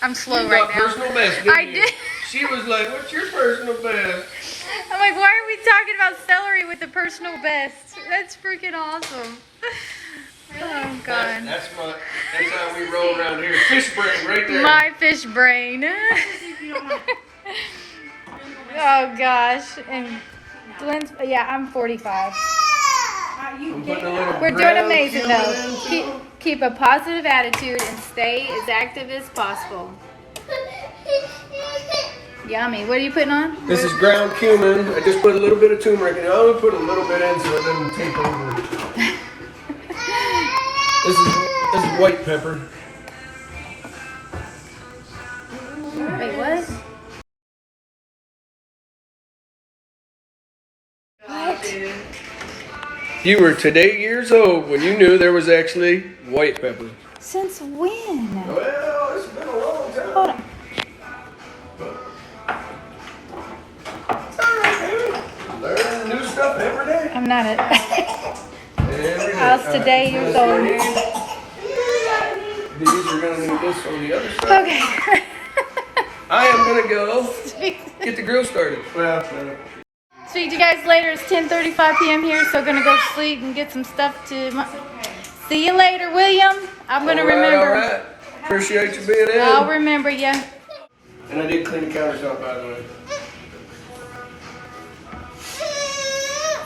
Speaker 2: I'm slow
Speaker 1: You
Speaker 2: right
Speaker 1: got
Speaker 2: now.
Speaker 1: personal best, didn't
Speaker 2: I
Speaker 1: you?
Speaker 2: did.
Speaker 1: She was like, "What's your personal best?"
Speaker 2: I'm like, why are we talking about celery with the personal best? That's freaking awesome. Oh, God.
Speaker 1: That's how we roll around here. Fish brain right there.
Speaker 2: My fish brain.
Speaker 3: If you don't mind.
Speaker 2: Oh, gosh. And Glenn's, yeah, I'm 45.
Speaker 3: You
Speaker 1: I'm
Speaker 3: did
Speaker 1: putting a little
Speaker 2: We're doing
Speaker 1: ground
Speaker 2: amazing,
Speaker 1: cumin
Speaker 2: though.
Speaker 1: in,
Speaker 2: Keep a positive attitude and stay as active as possible. Yummy. What are you putting on?
Speaker 1: This is ground cumin. I just put a little bit of turmeric in it. I only put a little bit in so it doesn't take over. This is white pepper.
Speaker 2: Wait, what?
Speaker 1: You were today years old when you knew there was actually white pepper.
Speaker 2: Since when?
Speaker 1: Well, it's been a long time.
Speaker 2: Hold on.
Speaker 1: Learn new stuff every day.
Speaker 2: I'm not it.
Speaker 1: Every day.
Speaker 2: I was today years old.
Speaker 1: These are gonna need this on the other side.
Speaker 2: Okay.
Speaker 1: I am gonna go get the grill started. Well,
Speaker 2: Speak to you guys later. It's 10:35 p.m. here, so gonna go sleep and get some stuff to. See you later, William. I'm gonna remember.
Speaker 1: All right. Appreciate you being in.
Speaker 2: I'll remember you.
Speaker 1: And I did clean the countertop, by the way.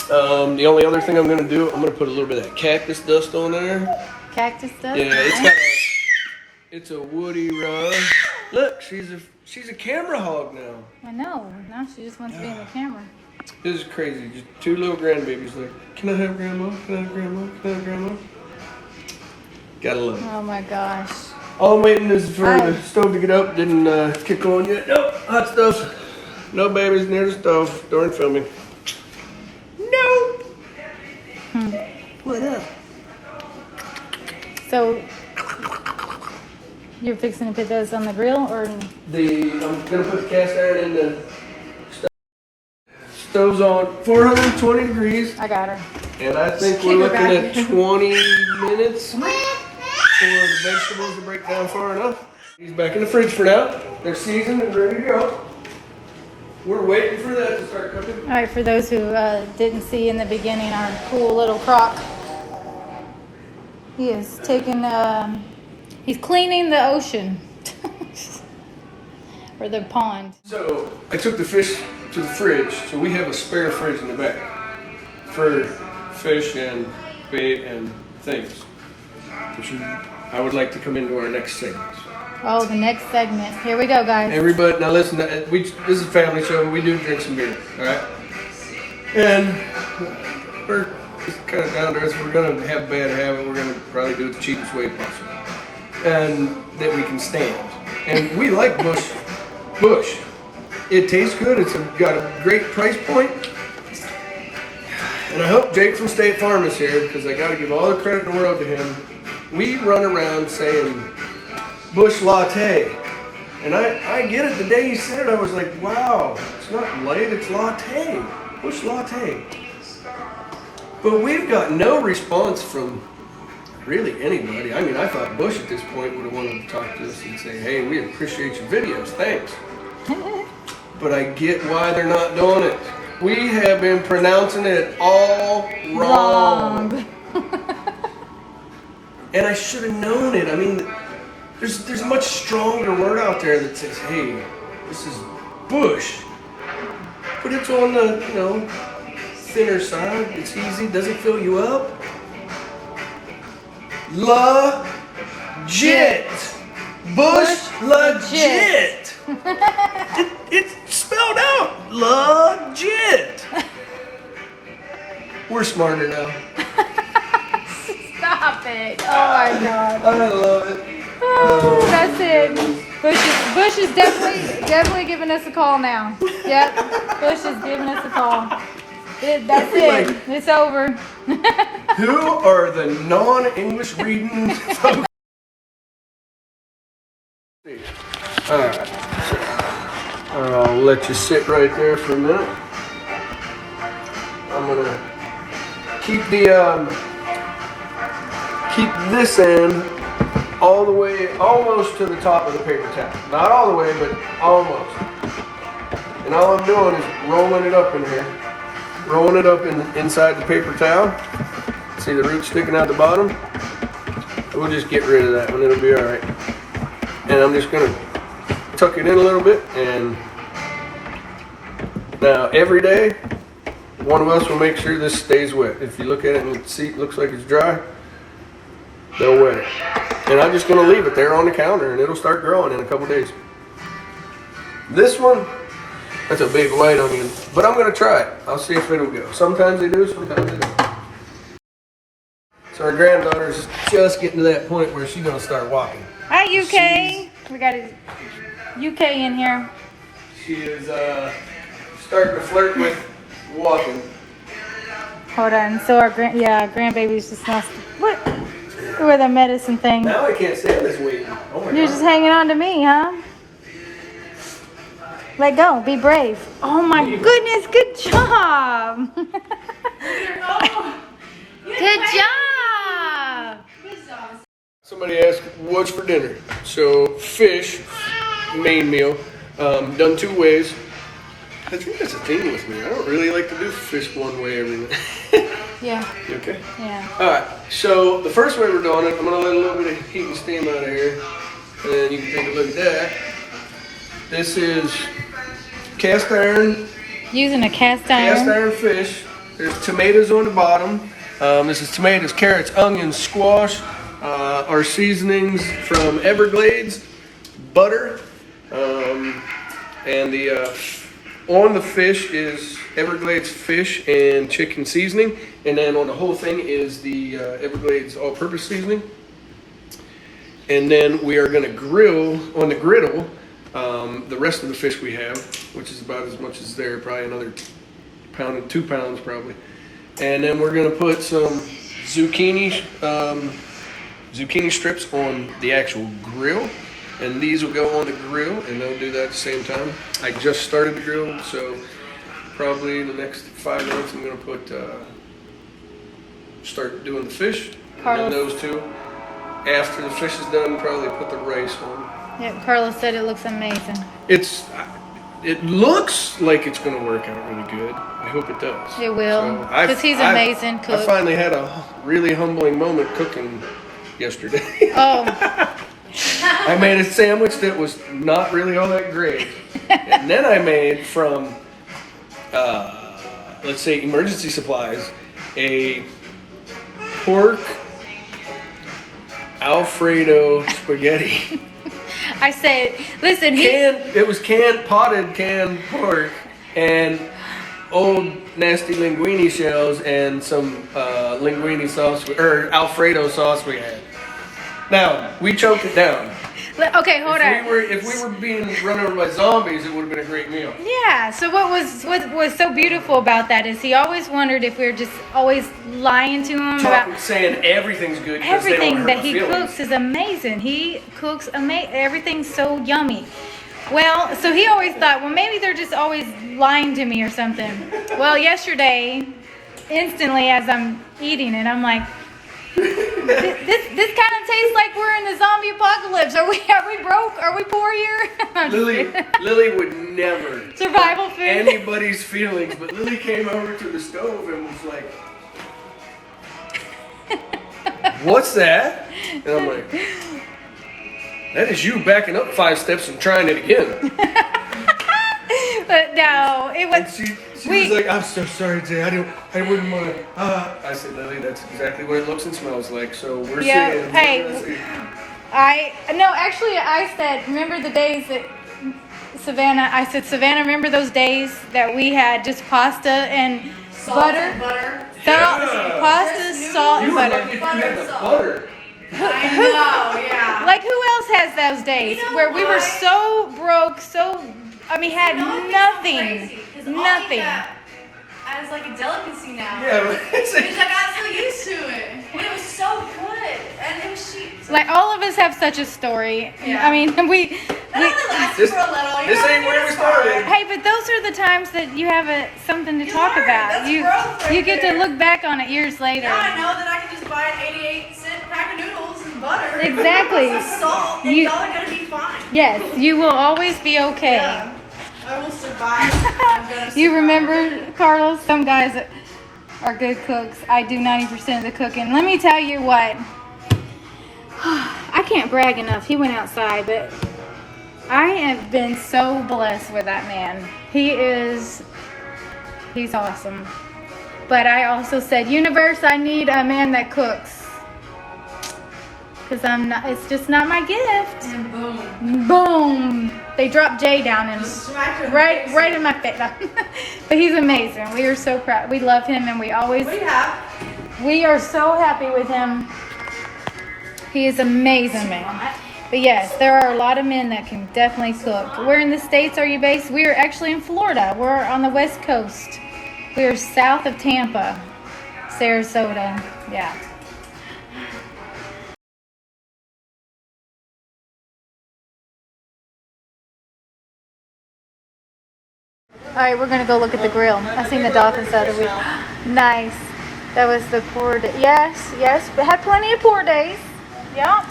Speaker 1: The only other thing I'm gonna do, I'm gonna put a little bit of that cactus dust on there.
Speaker 2: Cactus stuff.
Speaker 1: Yeah, it's a woody rug. Look, she's a camera hog now.
Speaker 2: I know. Now she just wants to be in the camera.
Speaker 1: This is crazy. Just two little grandbabies like, can I have grandma? Can I have grandma? Can I have grandma? Gotta love it.
Speaker 2: Oh my gosh.
Speaker 1: All I'm waiting is for
Speaker 2: Hi.
Speaker 1: the stove to get up. Didn't kick on yet. Nope, hot stuff. No babies near the stove during filming. Nope. What up?
Speaker 2: So you're fixing to put those on the grill, or
Speaker 1: I'm gonna put the cast iron in the stove. Stove's on 420 degrees,
Speaker 2: I got her.
Speaker 1: and I think
Speaker 2: Kick
Speaker 1: we're
Speaker 2: her
Speaker 1: looking
Speaker 2: back.
Speaker 1: at 20 minutes for the vegetables to break down far enough. He's back in the fridge for now. They're seasoned and ready to go. We're waiting for that to start cooking.
Speaker 2: All right, for those who didn't see in the beginning, our cool little crock. He is taking. He's cleaning the ocean or the pond.
Speaker 1: So I took the fish to the fridge, so we have a spare fridge in the back for fish and bait and things. Which I would like to come into our next segment.
Speaker 2: Oh, the next segment. Here we go, guys.
Speaker 1: Everybody, now listen. This is a family show. We do drink some beer, all right? And we're just kind of down to earth. We're gonna have a bad habit. We're gonna probably do it the cheapest way possible, and that we can stand. And we like Bush. It tastes good. It's got a great price point. And I hope Jake from State Farm is here because I got to give all the credit in the world to him. We run around saying Bush Latte. And I get it. The day he said it, I was like, wow, it's not light, it's latte. Bush latte. But we've got no response from really anybody. I mean, I thought Bush at this point would have wanted to talk to us and say, hey, we appreciate your videos, thanks. But I get why they're not doing it. We have been pronouncing it all wrong. And I should have known it. I mean, there's a much stronger word out there that says, hey, this is Bush. But it's on the, thinner side. It's easy, doesn't fill you up. Legit. Bush legit. It's spelled out. Legit. We're smarter now.
Speaker 2: Stop it. Oh my God.
Speaker 1: I love it.
Speaker 2: Oh, that's it. Bush is definitely giving us a call now. Yep. Bush is giving us a call. That's it. It's over.
Speaker 1: Who are the non-English reading folks? Alright. I'll let you sit right there for a minute. I'm gonna keep this end all the way, almost to the top of the paper towel. Not all the way, but almost. And all I'm doing is rolling it up in here. Rolling it up inside the paper towel. See the root sticking out the bottom? We'll just get rid of that one, it'll be alright. And I'm just gonna tuck it in a little bit, and now every day, one of us will make sure this stays wet. If you look at it and see it looks like it's dry, they'll wet it. And I'm just gonna leave it there on the counter and it'll start growing in a couple days. This one, that's a big white onion, but I'm gonna try it. I'll see if it'll go. Sometimes they do, sometimes they don't. So our granddaughter's just getting to that point where she's gonna start walking.
Speaker 2: Hi, UK. We got a UK in here.
Speaker 1: She is starting to flirt with walking.
Speaker 2: Hold on. So our grandbaby's just lost. What? With a medicine thing.
Speaker 1: Now I can't stand this waiting. Oh my
Speaker 2: You're
Speaker 1: God.
Speaker 2: just hanging on to me, huh? Let go. Be brave. Oh my goodness. Good job. Good job.
Speaker 1: Somebody asked, what's for dinner? So fish, main meal, done two ways. I think that's a thing with me. I don't really like to do fish one way every night.
Speaker 2: Yeah.
Speaker 1: You okay?
Speaker 2: Yeah.
Speaker 1: Alright, so the first way we're doing it, I'm going to let a little bit of heat and steam out of here. And you can take a look at that. This is cast iron.
Speaker 2: Using a cast iron.
Speaker 1: Cast iron fish. There's tomatoes on the bottom. This is tomatoes, carrots, onions, squash. Our seasonings from Everglades, butter, and on the fish is Everglades fish and chicken seasoning, and then on the whole thing is the Everglades all-purpose seasoning. And then we are going to grill on the griddle the rest of the fish we have, which is about as much as there, probably another pound and 2 pounds probably. And then we're going to put some zucchini strips on the actual grill, and these will go on the grill, and they'll do that at the same time. I just started the grill, so probably in the next 5 minutes I'm going to put start doing the fish, and then those two. After the fish is done, probably put the rice on.
Speaker 2: Yep, Carlos said it looks amazing.
Speaker 1: It looks like it's going to work out really good. I hope it does.
Speaker 2: It will, because he's an amazing cook.
Speaker 1: I finally had a really humbling moment cooking yesterday.
Speaker 2: Oh.
Speaker 1: I made a sandwich that was not really all that great. And then I made from, let's say, emergency supplies, a pork Alfredo spaghetti.
Speaker 2: I said, listen,
Speaker 1: It was potted canned pork and old nasty linguine shells and some linguine sauce or Alfredo sauce we had. Now, we choked it down.
Speaker 2: Okay, hold on.
Speaker 1: If we were being run over by zombies, it would have been a great meal.
Speaker 2: Yeah, so what was so beautiful about that is he always wondered if we were just always lying to him about
Speaker 1: Saying everything's good because they don't
Speaker 2: everything
Speaker 1: hurt
Speaker 2: that
Speaker 1: my
Speaker 2: he
Speaker 1: feelings.
Speaker 2: cooks is amazing. He cooks everything's so yummy. Well, so he always thought, well, maybe they're just always lying to me or something. Well, yesterday, instantly as I'm eating it, I'm like, this kind of tastes like we're in the zombie apocalypse. Are we broke? Are we poor here? I'm just kidding.
Speaker 1: Lily would never
Speaker 2: Survival
Speaker 1: hurt
Speaker 2: food.
Speaker 1: anybody's feelings, but Lily came over to the stove and was like, "What's that?" And I'm like, "That is you backing up 5 steps and trying it again."
Speaker 2: But no, it
Speaker 1: And
Speaker 2: was.
Speaker 1: she was like, "I'm so sorry, Jay. I wouldn't want to." I said, "Lily, that's exactly what it looks and smells like." So we're
Speaker 2: Yeah,
Speaker 1: saying,
Speaker 2: hey, actually, I said, remember the days that Savannah? I said, Savannah, remember those days that we had just pasta and
Speaker 3: Salt
Speaker 2: butter,
Speaker 3: and butter.
Speaker 2: salt,
Speaker 1: Yeah.
Speaker 2: pasta, salt,
Speaker 1: you
Speaker 2: and
Speaker 1: were
Speaker 2: butter.
Speaker 1: lucky if you had the
Speaker 3: Butter.
Speaker 1: butter.
Speaker 3: I know, yeah.
Speaker 2: Like, who else has those days
Speaker 3: You know
Speaker 2: where we were
Speaker 3: what?
Speaker 2: so broke, had nothing, nothing.
Speaker 3: As like a delicacy now.
Speaker 1: Yeah, but
Speaker 3: Because I got so used to it. And it was so good. And it was cheap.
Speaker 2: Like, all of us have such a story.
Speaker 3: Yeah.
Speaker 2: I mean,
Speaker 3: That only lasted
Speaker 1: This-
Speaker 3: for a little. You
Speaker 1: this
Speaker 3: know,
Speaker 1: ain't where we
Speaker 3: it's
Speaker 1: started.
Speaker 3: fine.
Speaker 2: Hey, but those are the times that you have something to
Speaker 3: You
Speaker 2: talk
Speaker 3: learn.
Speaker 2: about.
Speaker 3: That's
Speaker 2: You
Speaker 3: growth right
Speaker 2: you get to
Speaker 3: there.
Speaker 2: look back on it years later.
Speaker 3: Now I know that I can just buy an 88-cent pack of noodles and butter.
Speaker 2: Exactly.
Speaker 3: Some salt, and
Speaker 2: You-
Speaker 3: y'all are going to be fine.
Speaker 2: Yes, you will always be okay.
Speaker 3: Yeah. I will survive. I'm gonna
Speaker 2: You
Speaker 3: survive.
Speaker 2: remember, Carlos? Some guys that are good cooks. I do 90% of the cooking. Let me tell you what. I can't brag enough. He went outside, but I have been so blessed with that man. He's awesome. But I also said, universe, I need a man that cooks. Because it's just not my gift.
Speaker 3: And boom.
Speaker 2: Boom! They dropped Jay down and
Speaker 3: Just smacked her in the
Speaker 2: right
Speaker 3: face.
Speaker 2: in my face. But he's amazing. We are so proud. We love him, and we
Speaker 3: What do you have?
Speaker 2: are so happy with him. He is amazing, man. But yes, there are a lot of men that can definitely cook. Where in the States are you based? We are actually in Florida. We're on the West Coast. We are south of Tampa, Sarasota. Yeah. All right, we're gonna go look at the grill. I seen the dolphins the other week. Nice. That was the poor day. Yes, but had plenty of poor days. Yeah.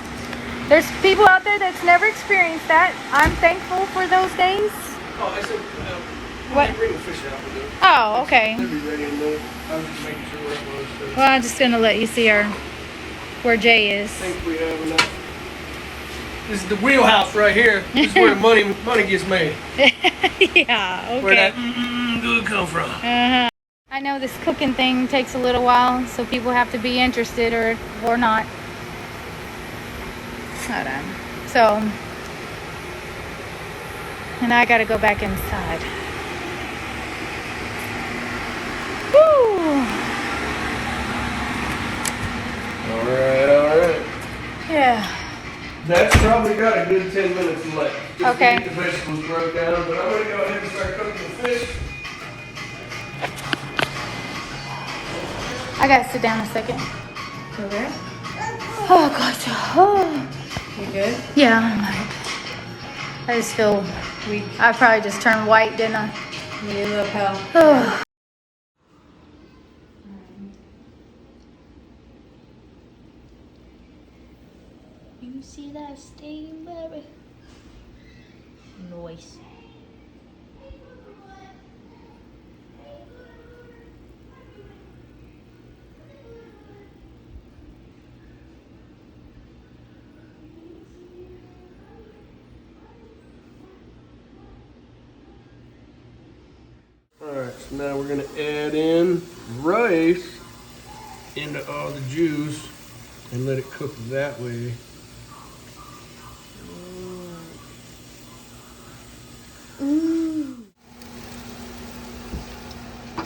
Speaker 2: There's people out there that's never experienced that. I'm thankful for those days.
Speaker 1: Oh, I said,
Speaker 2: What?
Speaker 1: you bring the fish out with it.
Speaker 2: Oh, okay.
Speaker 1: They'll be ready in a minute. I was just making sure where it was. So
Speaker 2: Well, I'm just gonna let you see where Jay is.
Speaker 1: I think we have enough. This is the wheelhouse right here. This is where the money gets made.
Speaker 2: Yeah.
Speaker 1: Where that
Speaker 2: Okay.
Speaker 1: good come from.
Speaker 2: Uh-huh. I know this cooking thing takes a little while, so people have to be interested or not. Hold on. So, and I gotta go back inside. Woo!
Speaker 1: All right.
Speaker 2: Yeah.
Speaker 1: That's probably got a good 10 minutes left. Just
Speaker 2: Okay.
Speaker 1: to get the vegetables broke down, but I'm gonna go ahead and start cooking the fish.
Speaker 2: I gotta sit down a second.
Speaker 3: Okay.
Speaker 2: Oh God. Oh.
Speaker 3: You good?
Speaker 2: Yeah, I'm alright. I just feel weak. I probably just turned white, didn't I?
Speaker 3: You little pal.
Speaker 2: Oh. You see that steam, baby? Noise.
Speaker 1: Alright, so now we're gonna add in rice into all the juice and let it cook that way.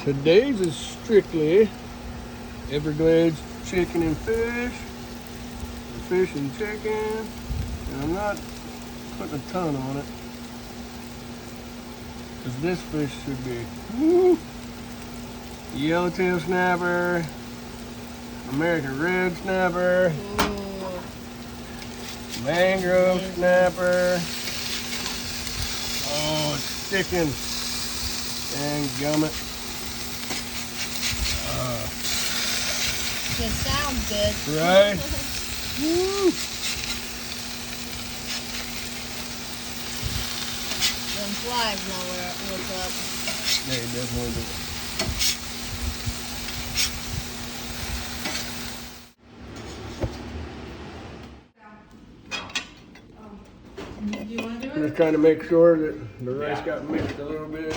Speaker 1: Today's is strictly Everglades chicken and fish and chicken. And I'm not putting a ton on it. Because this fish should be woo, yellowtail snapper, American red snapper, mangrove snapper. Oh, it's sticking. And gummit.
Speaker 2: It sounds good.
Speaker 1: Right? Woo.
Speaker 2: Them flies know what's up.
Speaker 1: They definitely do.
Speaker 3: Do you want to do
Speaker 1: Just trying to make sure that the rice got mixed a little bit.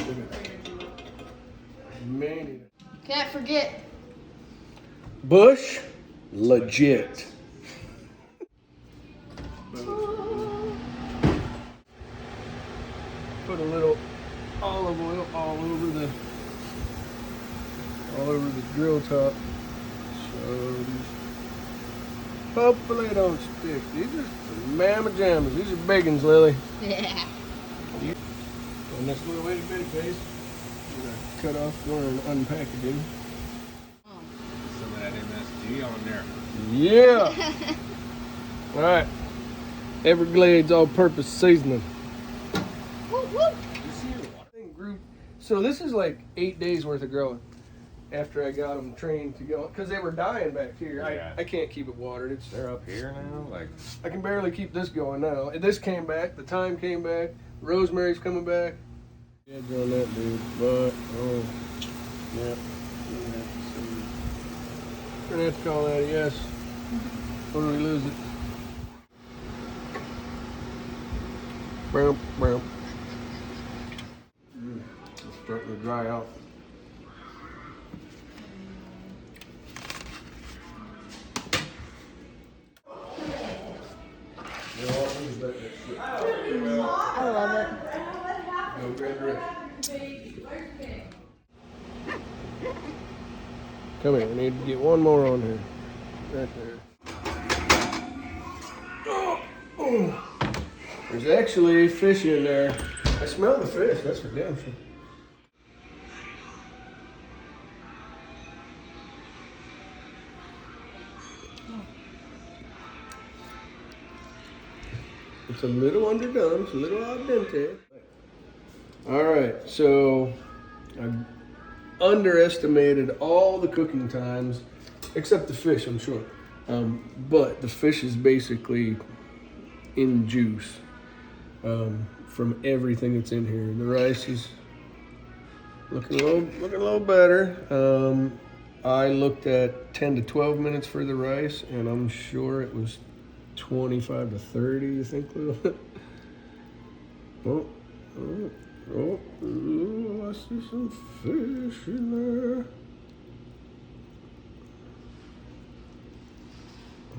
Speaker 1: Man.
Speaker 3: Can't forget.
Speaker 1: Bush, legit. Put a little olive oil all over the grill top. So hopefully they don't stick. These are mamma jammas. These are big ones, Lily.
Speaker 2: Yeah.
Speaker 1: And this little itty bitty piece, we're gonna cut off, go and unpackaging.
Speaker 4: Some of that MSG on there.
Speaker 1: Yeah. All right. Everglades all-purpose seasoning. So this is like 8 days worth of growing after I got them trained to go, because they were dying back here.
Speaker 4: Yeah.
Speaker 1: I can't keep it watered.
Speaker 4: They're up here now, like.
Speaker 1: I can barely keep this going now. And this came back. The thyme came back. Rosemary's coming back. Heads on that dude, but oh, yeah. We're gonna have to call that a yes. Or do we lose it? Bam, bam. It's starting to dry out.
Speaker 2: I love it.
Speaker 1: No red drip. Come here, we need to get one more on here. Right there. Oh. There's actually fish in there. I smell the fish, that's for damn sure. It's a little underdone, it's a little al dente. All right, so I underestimated all the cooking times, except the fish, I'm sure. But the fish is basically in juice from everything that's in here. The rice is looking a little better. I looked at 10 to 12 minutes for the rice, and I'm sure it was 25 to 30, you think, Lil? Oh, I see some fish in there.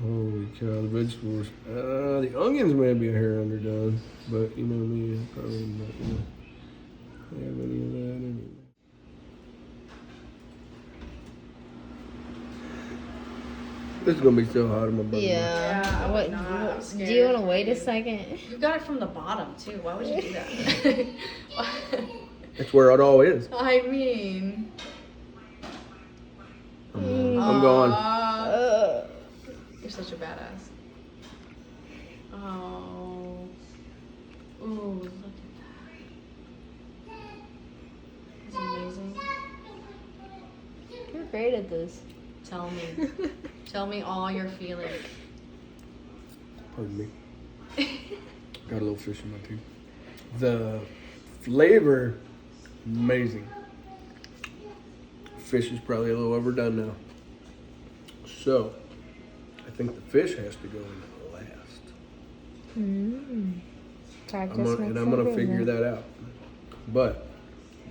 Speaker 1: Holy cow, the vegetables. The onions may be a hair underdone, but you know me, I'm probably not gonna have any of that anyway. This is gonna be so hot in my butt.
Speaker 2: Yeah.
Speaker 3: I would
Speaker 2: What,
Speaker 3: not. I'm scared.
Speaker 2: do you want to wait a second?
Speaker 3: You got it from the bottom too. Why would you do that?
Speaker 1: That's where it all is.
Speaker 3: I mean.
Speaker 1: I'm going.
Speaker 3: You're such a badass. Oh. Ooh, look at that. It's amazing.
Speaker 2: You're great at this.
Speaker 3: Tell me. Tell me all your feelings.
Speaker 1: Pardon me. Got a little fish in my teeth. The flavor, amazing. Fish is probably a little overdone now. So, I think the fish has to go in last. I'm gonna figure that out. But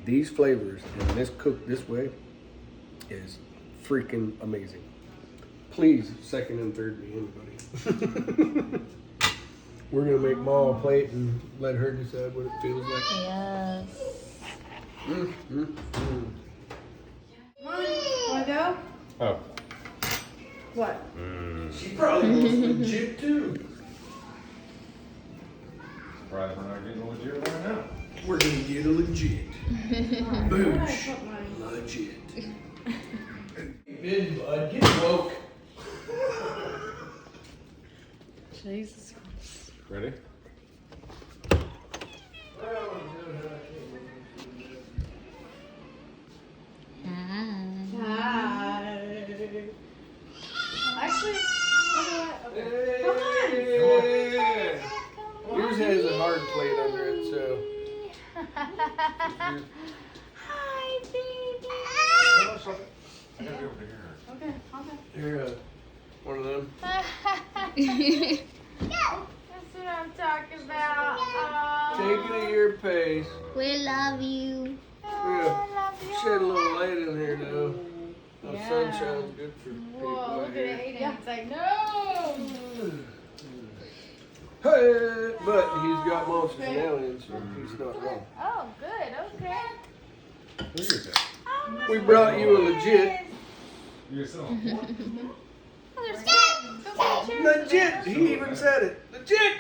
Speaker 1: these flavors and this cooked this way is freaking amazing. Please, second and third me, anybody. We're gonna make Ma a plate and let her decide what it feels like.
Speaker 2: Yes.
Speaker 3: Wanna go?
Speaker 4: Oh.
Speaker 3: What?
Speaker 1: She probably looks legit too.
Speaker 4: surprised we're not getting legit right now.
Speaker 1: We're gonna get a legit. Boosh. Legit. Bid, bud, get woke.
Speaker 2: Jesus Christ.
Speaker 4: Ready?
Speaker 3: Actually,
Speaker 1: Hey.
Speaker 3: come on.
Speaker 1: Yours has a hard plate under it, so.
Speaker 2: Hi, baby.
Speaker 4: I gotta be over here.
Speaker 3: Okay, okay.
Speaker 1: Here, one of them.
Speaker 2: That's what I'm talking about.
Speaker 1: Take it at your pace.
Speaker 5: We love you.
Speaker 2: I
Speaker 1: Yeah.
Speaker 2: love you.
Speaker 1: Shed a little light in here though. The
Speaker 2: Yeah.
Speaker 1: sunshine's good for people.
Speaker 2: Whoa, look at
Speaker 1: here.
Speaker 2: Aiden. It's like, no.
Speaker 1: Hey, but he's got monsters and aliens, so he's not wrong.
Speaker 2: Oh, good. Okay.
Speaker 4: Who is that?
Speaker 1: We brought you a legit.
Speaker 4: Yourself.
Speaker 2: Oh, there's some pictures.
Speaker 1: Legit! He even said it. Legit!